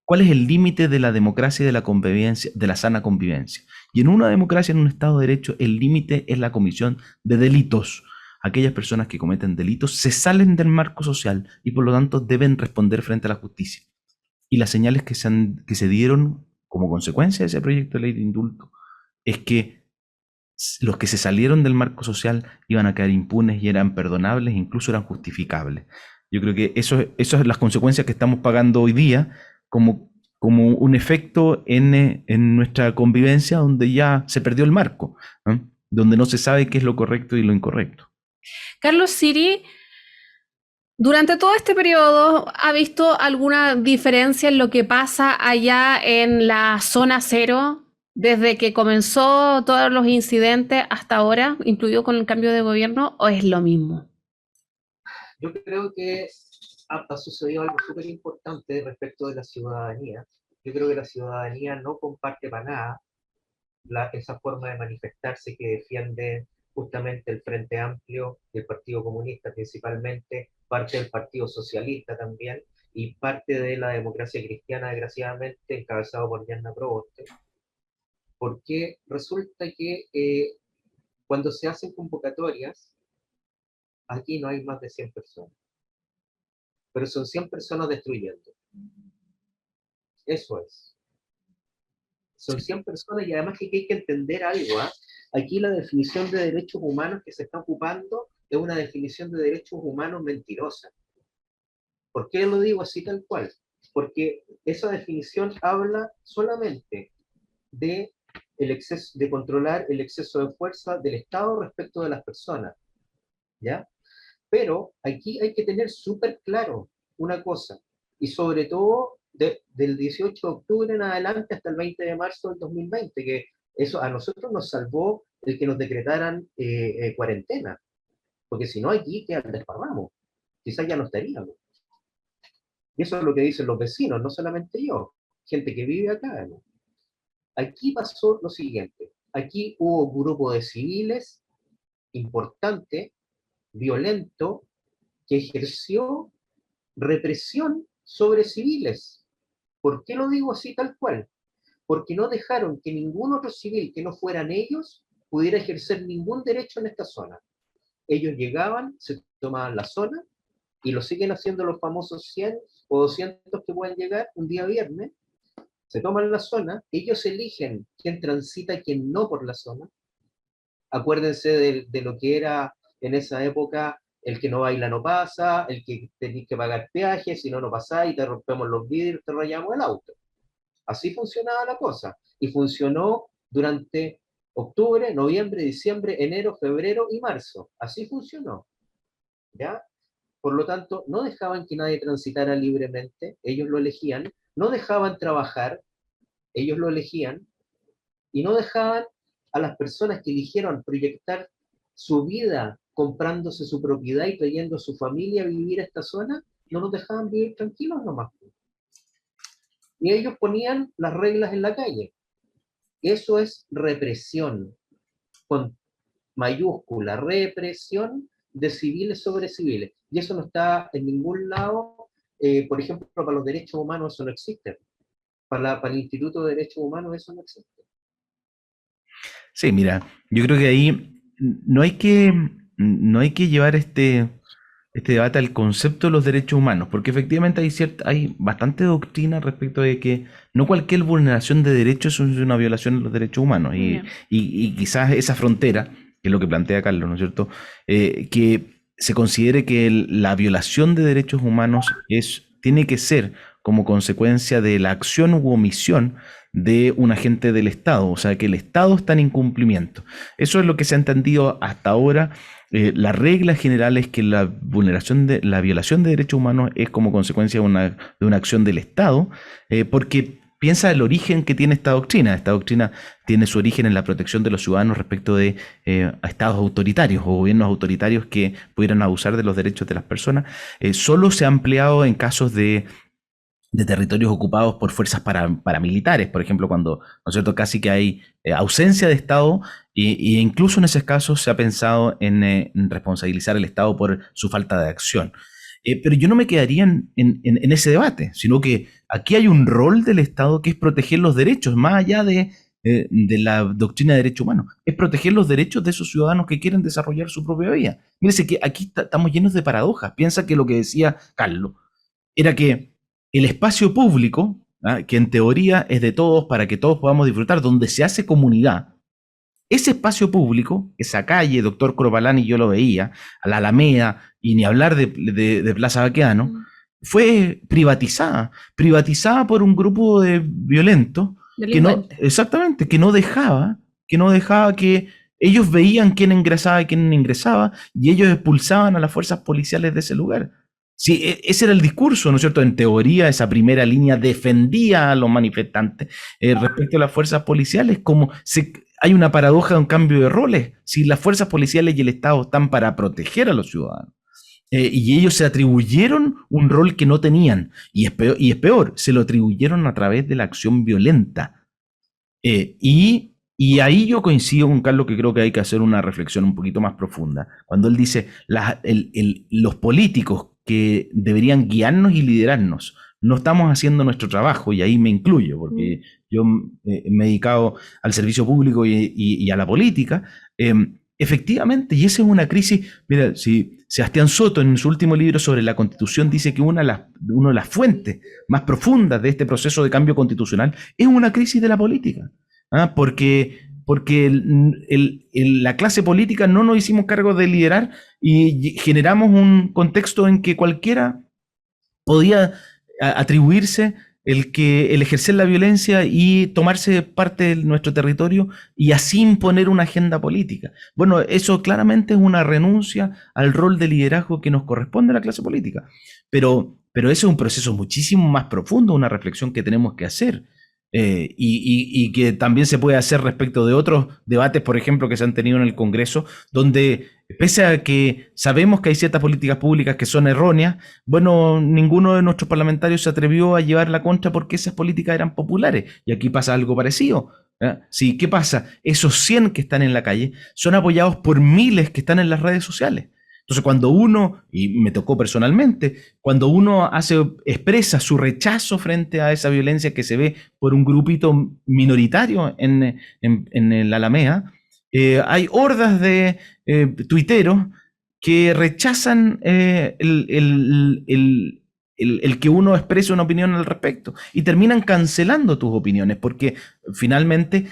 ¿Cuál es el límite de la democracia y de la convivencia, de la sana convivencia? Y en una democracia, en un Estado de Derecho, el límite es la comisión de delitos. Aquellas personas que cometen delitos se salen del marco social y por lo tanto deben responder frente a la justicia. Y las señales que se dieron como consecuencia de ese proyecto de ley de indulto es que los que se salieron del marco social iban a quedar impunes y eran perdonables, incluso eran justificables. Yo creo que eso es las consecuencias que estamos pagando hoy día como un efecto en nuestra convivencia donde ya se perdió el marco, ¿no? Donde no se sabe qué es lo correcto y lo incorrecto. Carlos Siri, durante todo este periodo, ¿ha visto alguna diferencia en lo que pasa allá en la zona cero desde que comenzó todos los incidentes hasta ahora, incluido con el cambio de gobierno, o es lo mismo? Yo creo que ha sucedido algo súper importante respecto de la ciudadanía. Yo creo que la ciudadanía no comparte para nada esa forma de manifestarse que defiende justamente el Frente Amplio y el Partido Comunista principalmente, parte del Partido Socialista también, y parte de la democracia cristiana, desgraciadamente, encabezado por Yasna Proboste. Porque resulta que cuando se hacen convocatorias, aquí no hay más de 100 personas, pero son 100 personas destruyendo. Eso es. son 100 personas, y además que hay que entender algo, ¿ah? Aquí la definición de derechos humanos que se está ocupando es una definición de derechos humanos mentirosa. ¿Por qué lo digo así tal cual? Porque esa definición habla solamente de, de controlar el exceso de fuerza del Estado respecto de las personas, ¿ya? Pero aquí hay que tener súper claro una cosa, y sobre todo del 18 de octubre en adelante hasta el 20 de marzo del 2020, que eso a nosotros nos salvó el que nos decretaran cuarentena, porque si no aquí que desparramos, quizás ya no estaríamos. Y eso es lo que dicen los vecinos, no solamente yo, gente que vive acá, ¿no? Aquí pasó lo siguiente, aquí hubo un grupo de civiles importante, violento, que ejerció represión sobre civiles. ¿Por qué lo digo así tal cual? Porque no dejaron que ningún otro civil que no fueran ellos pudiera ejercer ningún derecho en esta zona. Ellos llegaban, se tomaban la zona, y lo siguen haciendo los famosos 100 o 200 que pueden llegar un día viernes, se toman la zona, ellos eligen quién transita y quién no por la zona. Acuérdense de lo que era en esa época, el que no baila no pasa, el que tenéis que pagar peaje, si no, no pasáis, te rompemos los vidrios, te rayamos el auto. Así funcionaba la cosa, y funcionó durante octubre, noviembre, diciembre, enero, febrero y marzo. Así funcionó, ¿ya? Por lo tanto, no dejaban que nadie transitara libremente, ellos lo elegían, no dejaban trabajar, ellos lo elegían, y no dejaban a las personas que eligieron proyectar su vida comprándose su propiedad y trayendo a su familia a vivir a esta zona, no nos dejaban vivir tranquilos nomás. Y ellos ponían las reglas en la calle. Eso es represión, con mayúscula, represión de civiles sobre civiles. Y eso no está en ningún lado. Por ejemplo, para los derechos humanos eso no existe. Para el Instituto de Derechos Humanos eso no existe. Sí, mira, yo creo que ahí no hay que llevar este debate al concepto de los derechos humanos, porque efectivamente hay bastante doctrina respecto de que no cualquier vulneración de derechos es una violación de los derechos humanos, y quizás esa frontera, que es lo que plantea Carlos, ¿no es cierto?, que se considere que la violación de derechos humanos tiene que ser como consecuencia de la acción u omisión de un agente del Estado, o sea, que el Estado está en incumplimiento. Eso es lo que se ha entendido hasta ahora. La regla general es que la violación de derechos humanos es como consecuencia de una acción del Estado, porque piensa el origen que tiene esta doctrina. Esta doctrina tiene su origen en la protección de los ciudadanos respecto de estados autoritarios o gobiernos autoritarios que pudieran abusar de los derechos de las personas. Solo se ha empleado en casos de territorios ocupados por fuerzas paramilitares, por ejemplo, cuando, ¿no es cierto?, casi que hay ausencia de Estado, y incluso en esos casos se ha pensado en responsabilizar al Estado por su falta de acción. Pero yo no me quedaría en ese debate, sino que aquí hay un rol del Estado que es proteger los derechos, más allá de la doctrina de derechos humanos, es proteger los derechos de esos ciudadanos que quieren desarrollar su propia vida. Mírese que aquí estamos llenos de paradojas. Piensa que lo que decía Carlos era que el espacio público, que en teoría es de todos para que todos podamos disfrutar, donde se hace comunidad, ese espacio público, esa calle, doctor Corbalán y yo lo veía, a la Alameda, y ni hablar de Plaza Baqueano, fue privatizada por un grupo de violentos, que no dejaba que ellos veían quién ingresaba y quién no ingresaba, y ellos expulsaban a las fuerzas policiales de ese lugar. Sí, ese era el discurso, ¿no es cierto? En teoría, esa primera línea defendía a los manifestantes respecto a las fuerzas policiales, hay una paradoja de un cambio de roles. Si las fuerzas policiales y el Estado están para proteger a los ciudadanos, y ellos se atribuyeron un rol que no tenían, y es peor, se lo atribuyeron a través de la acción violenta. Y ahí yo coincido con Carlos, que creo que hay que hacer una reflexión un poquito más profunda. Cuando él dice, los políticos que deberían guiarnos y liderarnos, no estamos haciendo nuestro trabajo, y ahí me incluyo, porque yo me he dedicado al servicio público y a la política. efectivamente, y esa es una crisis. Mira, si Sebastián Soto en su último libro sobre la Constitución dice que una de las fuentes más profundas de este proceso de cambio constitucional es una crisis de la política. Porque la clase política no nos hicimos cargo de liderar y generamos un contexto en que cualquiera podía atribuirse el ejercer la violencia y tomarse parte de nuestro territorio y así imponer una agenda política. Bueno, eso claramente es una renuncia al rol de liderazgo que nos corresponde a la clase política. Pero ese es un proceso muchísimo más profundo, una reflexión que tenemos que hacer. Y que también se puede hacer respecto de otros debates, por ejemplo, que se han tenido en el Congreso, donde pese a que sabemos que hay ciertas políticas públicas que son erróneas, bueno, ninguno de nuestros parlamentarios se atrevió a llevar la contra porque esas políticas eran populares. Y aquí pasa algo parecido. Sí, ¿qué pasa? Esos 100 que están en la calle son apoyados por miles que están en las redes sociales. Entonces, cuando uno, y me tocó personalmente, cuando uno expresa su rechazo frente a esa violencia que se ve por un grupito minoritario en la Alameda, hay hordas de tuiteros que rechazan el que uno exprese una opinión al respecto y terminan cancelando tus opiniones, porque finalmente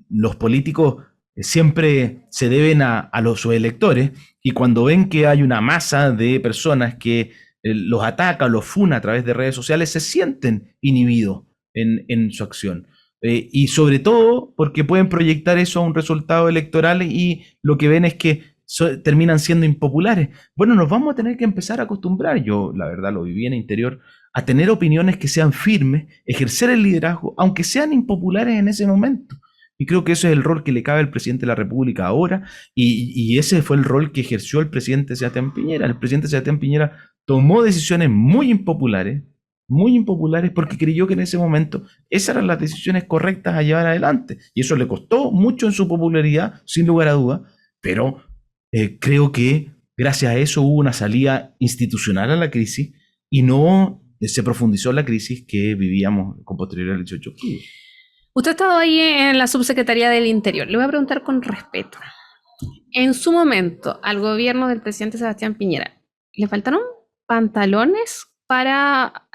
los políticos siempre se deben a sus electores, y cuando ven que hay una masa de personas que los ataca, los funa a través de redes sociales, se sienten inhibidos en su acción. Y sobre todo porque pueden proyectar eso a un resultado electoral y lo que ven es que terminan siendo impopulares. Bueno, nos vamos a tener que empezar a acostumbrar, yo la verdad lo viví en el interior, a tener opiniones que sean firmes, ejercer el liderazgo, aunque sean impopulares en ese momento. Y creo que ese es el rol que le cabe al presidente de la República ahora, y ese fue el rol que ejerció el presidente Sebastián Piñera. El presidente Sebastián Piñera tomó decisiones muy impopulares porque creyó que en ese momento esas eran las decisiones correctas a llevar adelante. Y eso le costó mucho en su popularidad, sin lugar a dudas, pero creo que gracias a eso hubo una salida institucional a la crisis y no se profundizó la crisis que vivíamos con posterioridad al 18 de octubre. Usted ha estado ahí en la Subsecretaría del Interior. Le voy a preguntar con respeto. En su momento, al gobierno del presidente Sebastián Piñera, ¿le faltaron pantalones para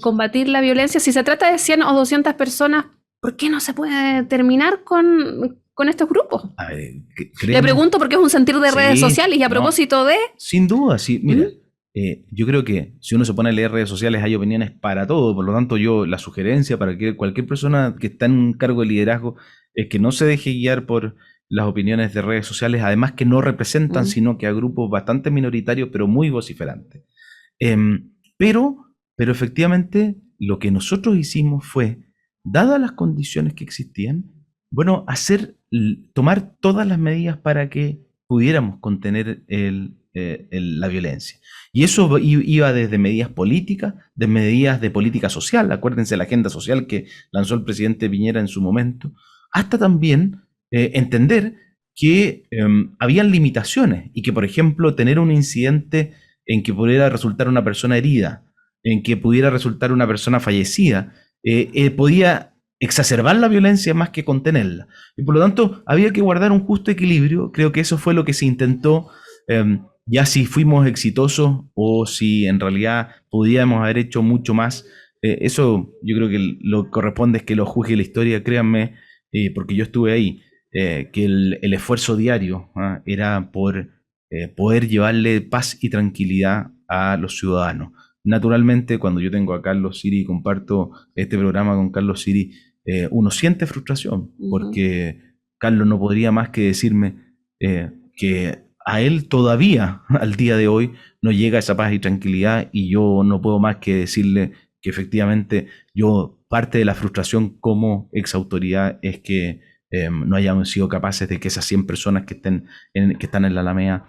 combatir la violencia? Si se trata de 100 o 200 personas, ¿por qué no se puede terminar con estos grupos? Le pregunto porque es un sentir de redes sociales y a propósito de... Sin duda, sí. Mira, yo creo que si uno se pone a leer redes sociales hay opiniones para todo. Por lo tanto, la sugerencia para que cualquier persona que está en un cargo de liderazgo es que no se deje guiar por las opiniones de redes sociales, además que no representan, sino que a grupos bastante minoritarios, pero muy vociferantes. Pero efectivamente lo que nosotros hicimos fue, dadas las condiciones que existían, bueno, tomar todas las medidas para que pudiéramos contener la violencia. Y eso iba desde medidas políticas, de medidas de política social, acuérdense la agenda social que lanzó el presidente Piñera en su momento, hasta también entender que habían limitaciones y que, por ejemplo, tener un incidente en que pudiera resultar una persona herida, en que pudiera resultar una persona fallecida, podía exacerbar la violencia más que contenerla. Y por lo tanto, había que guardar un justo equilibrio. Creo que eso fue lo que se intentó. Ya si fuimos exitosos o si en realidad podíamos haber hecho mucho más, eso yo creo que lo que corresponde es que lo juzgue la historia, créanme, porque yo estuve ahí, que el esfuerzo diario era por poder llevarle paz y tranquilidad a los ciudadanos. Naturalmente, cuando yo tengo a Carlos Siri y comparto este programa con Carlos Siri, uno siente frustración, porque Carlos no podría más que decirme que a él todavía, al día de hoy, no llega esa paz y tranquilidad, y yo no puedo más que decirle que efectivamente parte de la frustración como exautoridad es que no hayamos sido capaces de que esas 100 personas que están en la Alameda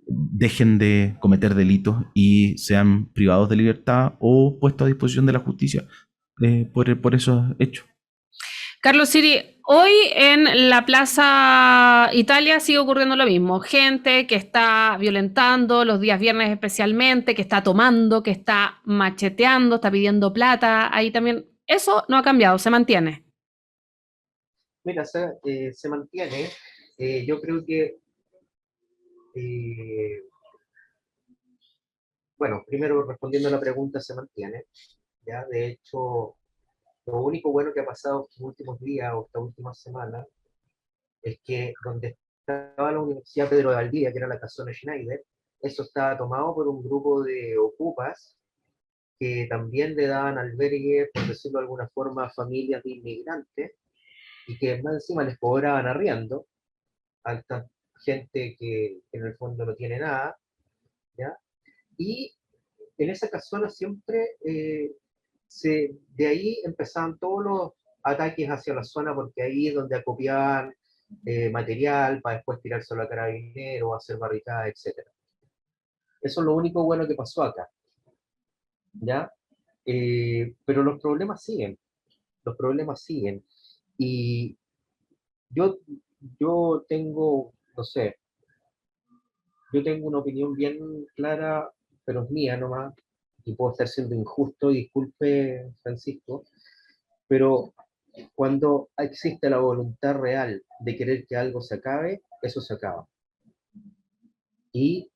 dejen de cometer delitos y sean privados de libertad o puestos a disposición de la justicia por esos hechos. Carlos Siri, hoy en la Plaza Italia sigue ocurriendo lo mismo. Gente que está violentando los días viernes especialmente, que está tomando, que está macheteando, está pidiendo plata. Ahí también, eso no ha cambiado, se mantiene. Mira, se mantiene. yo creo que, eh, bueno, primero respondiendo a la pregunta se mantiene, ¿ya? De hecho, lo único bueno que ha pasado estos últimos días o esta última semana es que donde estaba la Universidad Pedro de Valdivia, que era la Casona Schneider, eso estaba tomado por un grupo de ocupas que también le daban albergue, por decirlo de alguna forma, a familias de inmigrantes y que más encima les cobraban arriendo a esta gente que en el fondo no tiene nada, ¿ya? Y en esa casona siempre, de ahí empezaban todos los ataques hacia la zona, porque ahí es donde acopiaban material para después tirárselo a carabineros, hacer barricadas, etc. Eso es lo único bueno que pasó acá, ¿ya? Pero los problemas siguen. Y yo, yo tengo, no sé, yo tengo una opinión bien clara, pero es mía nomás, y puedo estar siendo injusto, disculpe Francisco, pero cuando existe la voluntad real de querer que algo se acabe, eso se acaba. Y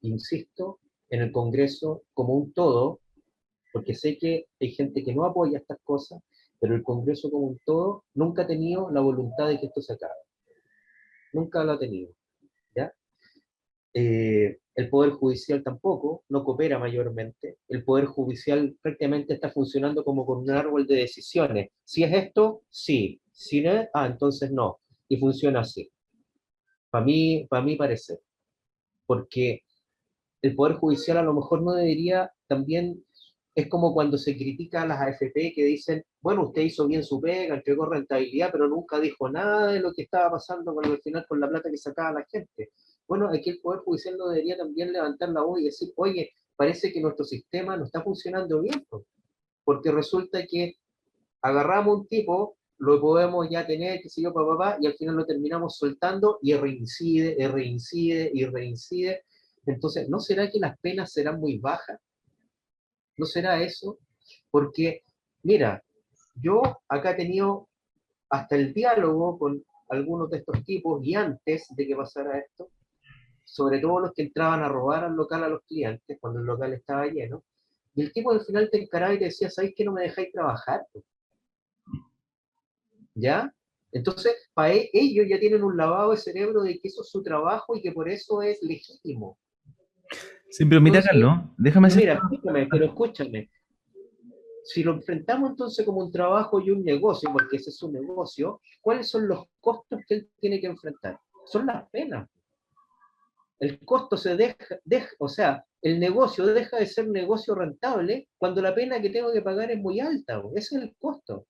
insisto, en el Congreso como un todo, porque sé que hay gente que no apoya estas cosas, pero el Congreso como un todo nunca ha tenido la voluntad de que esto se acabe. Nunca lo ha tenido, ¿ya? El Poder Judicial tampoco, no coopera mayormente. El Poder Judicial prácticamente está funcionando como con un árbol de decisiones. Si es esto, sí. Si no es, entonces no. Y funciona así. Para mí parecer. Porque el Poder Judicial a lo mejor no debería también, es como cuando se critica a las AFP que dicen, bueno, usted hizo bien su pega, entregó rentabilidad, pero nunca dijo nada de lo que estaba pasando con al final con la plata que sacaba la gente. Bueno, aquí el Poder Judicial no debería también levantar la voz y decir, oye, parece que nuestro sistema no está funcionando bien, porque resulta que agarramos un tipo, lo podemos ya tener, qué sé yo, papá, y al final lo terminamos soltando y reincide, reincide y reincide. Entonces, ¿no será que las penas serán muy bajas? ¿No será eso? Porque, mira, yo acá he tenido hasta el diálogo con algunos de estos tipos y antes de que pasara esto, sobre todo los que entraban a robar al local a los clientes cuando el local estaba lleno, y el tipo al final te encaraba y te decía, ¿sabéis que no me dejáis trabajar? ¿Ya? Entonces, para ellos ya tienen un lavado de cerebro de que eso es su trabajo y que por eso es legítimo. Sí, pero mira, Entonces, Carlos, déjame hacer... mira, escúchame, pero escúchame. Si lo enfrentamos entonces como un trabajo y un negocio, porque ese es su negocio, ¿cuáles son los costos que él tiene que enfrentar? Son las penas. El costo se o sea, el negocio deja de ser negocio rentable cuando la pena que tengo que pagar es muy alta. Ese es el costo.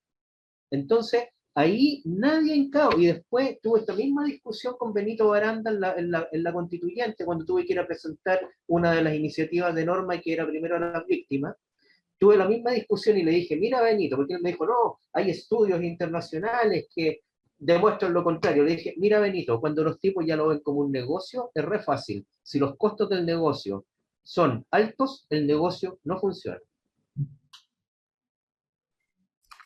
Entonces, ahí nadie encao. Y después tuve esta misma discusión con Benito Baranda en la constituyente, cuando tuve que ir a presentar una de las iniciativas de norma que era primero a las víctimas. Tuve la misma discusión y le dije, mira Benito, porque él me dijo, no, hay estudios internacionales que demuestran lo contrario. Le dije, mira Benito, cuando los tipos ya lo ven como un negocio, es re fácil. Si los costos del negocio son altos, el negocio no funciona.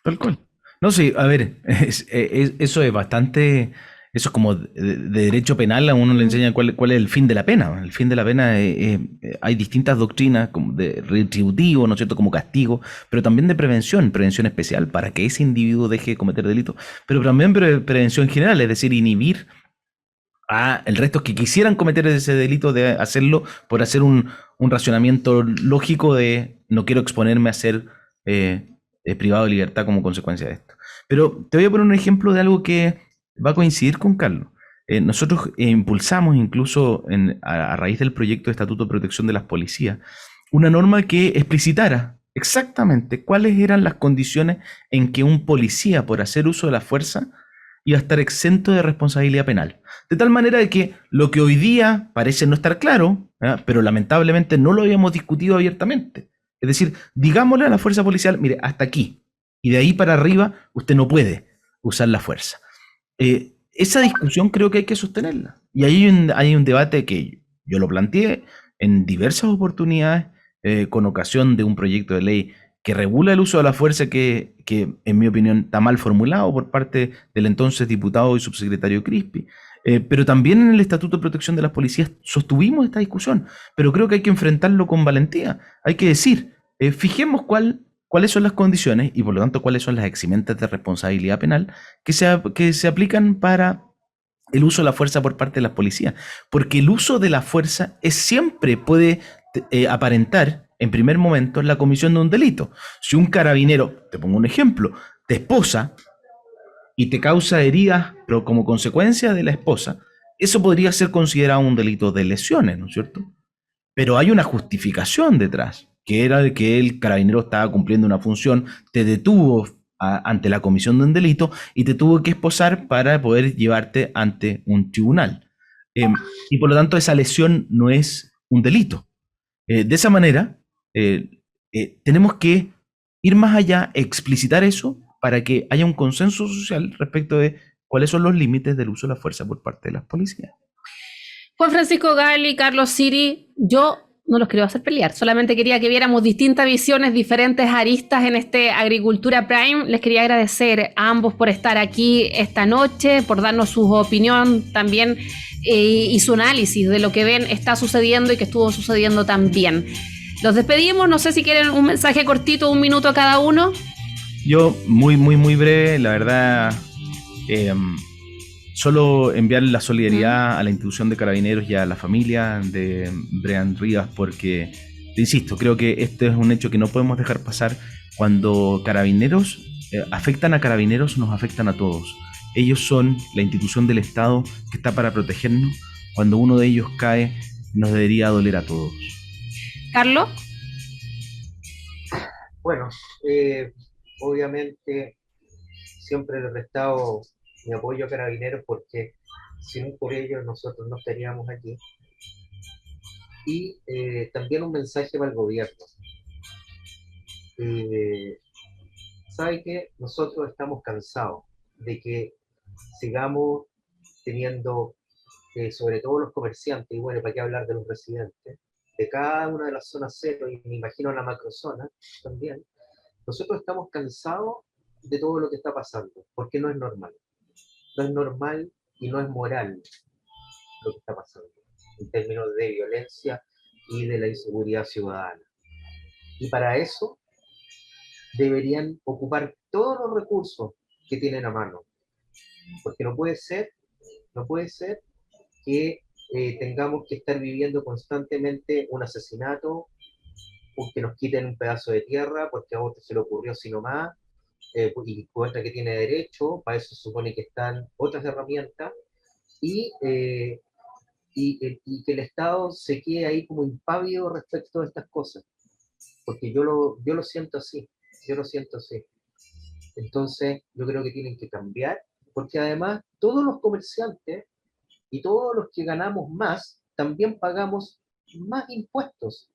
Tal cual. No, sí, a ver, eso es bastante, eso es como de derecho penal, a uno le enseña cuál es el fin de la pena. El fin de la pena, hay distintas doctrinas como de retributivo, ¿no es cierto?, como castigo, pero también de prevención especial para que ese individuo deje de cometer delitos, pero también prevención general, es decir, inhibir a el resto que quisieran cometer ese delito de hacerlo por hacer un racionamiento lógico de no quiero exponerme a ser privado de libertad como consecuencia de esto. Pero te voy a poner un ejemplo de algo que va a coincidir con Carlos. Nosotros impulsamos incluso a raíz del proyecto de Estatuto de Protección de las Policías una norma que explicitara exactamente cuáles eran las condiciones en que un policía, por hacer uso de la fuerza, iba a estar exento de responsabilidad penal. De tal manera de que lo que hoy día parece no estar claro, pero lamentablemente no lo habíamos discutido abiertamente. Es decir, digámosle a la fuerza policial, mire, hasta aquí, y de ahí para arriba usted no puede usar la fuerza. Esa discusión creo que hay que sostenerla. Y ahí hay un debate que yo lo planteé en diversas oportunidades, con ocasión de un proyecto de ley que regula el uso de la fuerza que en mi opinión está mal formulado por parte del entonces diputado y subsecretario Crispi, Pero también en el Estatuto de Protección de las Policías sostuvimos esta discusión, pero creo que hay que enfrentarlo con valentía. Hay que decir, fijemos cuáles son las condiciones y por lo tanto cuáles son las eximentes de responsabilidad penal que se aplican para el uso de la fuerza por parte de las policías. Porque el uso de la fuerza siempre puede aparentar en primer momento la comisión de un delito. Si un carabinero, te pongo un ejemplo, te esposa y te causa heridas, pero como consecuencia de la esposa, eso podría ser considerado un delito de lesiones, ¿no es cierto? Pero hay una justificación detrás, que era de que el carabinero estaba cumpliendo una función, te detuvo ante la comisión de un delito y te tuvo que esposar para poder llevarte ante un tribunal. Y por lo tanto esa lesión no es un delito. De esa manera, tenemos que ir más allá, explicitar eso para que haya un consenso social respecto de cuáles son los límites del uso de la fuerza por parte de las policías. Juan Francisco Gali, Carlos Siri, yo no los quiero hacer pelear, solamente quería que viéramos distintas visiones, diferentes aristas en este Agricultura Prime. Les quería agradecer a ambos por estar aquí esta noche, por darnos su opinión también y su análisis de lo que ven está sucediendo y que estuvo sucediendo también. Los despedimos, no sé si quieren un mensaje cortito, 1 minuto cada uno. Yo muy breve, la verdad, solo enviar la solidaridad a la institución de Carabineros y a la familia de Brian Rivas, porque, te insisto, creo que este es un hecho que no podemos dejar pasar. Cuando Carabineros afectan a Carabineros, nos afectan a todos. Ellos son la institución del Estado que está para protegernos. Cuando uno de ellos cae, nos debería doler a todos. Carlos. Bueno, obviamente siempre le he prestado mi apoyo a Carabineros porque si no por ellos nosotros no estaríamos aquí. Y también un mensaje para el gobierno. ¿Sabe qué? Nosotros estamos cansados de que sigamos teniendo, sobre todo los comerciantes, y bueno, ¿para qué hablar de los residentes? De cada una de las zonas cero, y me imagino la macrozona también, nosotros estamos cansados de todo lo que está pasando, porque no es normal. No es normal y no es moral lo que está pasando, en términos de violencia y de la inseguridad ciudadana. Y para eso deberían ocupar todos los recursos que tienen a mano, porque no puede ser que tengamos que estar viviendo constantemente un asesinato, que nos quiten un pedazo de tierra porque a otro se le ocurrió así nomás, y cuenta que tiene derecho, para eso se supone que están otras herramientas, y que el Estado se quede ahí como impávido respecto a estas cosas, porque yo lo siento así, Entonces, yo creo que tienen que cambiar, porque además todos los comerciantes y todos los que ganamos más, también pagamos más impuestos.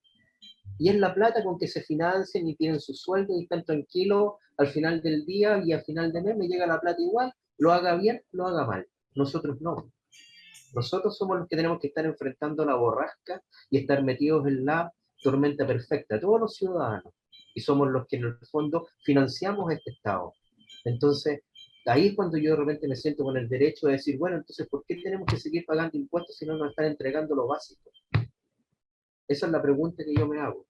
Y es la plata con que se financian y tienen su sueldo y están tranquilos al final del día y al final de mes me llega la plata igual, lo haga bien, lo haga mal. Nosotros no. Nosotros somos los que tenemos que estar enfrentando la borrasca y estar metidos en la tormenta perfecta, todos los ciudadanos. Y somos los que en el fondo financiamos este Estado. Entonces, ahí es cuando yo de repente me siento con el derecho de decir, bueno, entonces, ¿por qué tenemos que seguir pagando impuestos si no nos están entregando lo básico? Esa es la pregunta que yo me hago.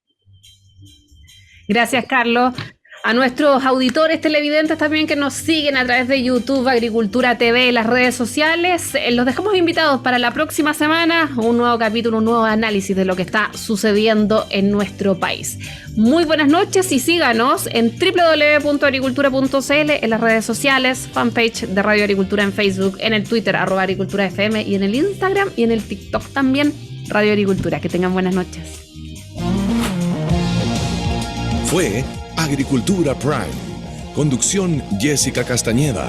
Gracias, Carlos. A nuestros auditores televidentes también que nos siguen a través de YouTube, Agricultura TV, las redes sociales, los dejamos invitados para la próxima semana, un nuevo capítulo, un nuevo análisis de lo que está sucediendo en nuestro país. Muy buenas noches y síganos en www.agricultura.cl, en las redes sociales, fanpage de Radio Agricultura en Facebook, en el Twitter, @agriculturafm, y en el Instagram y en el TikTok también, Radio Agricultura. Que tengan buenas noches. Fue Agricultura Prime. Conducción Jessica Castañeda.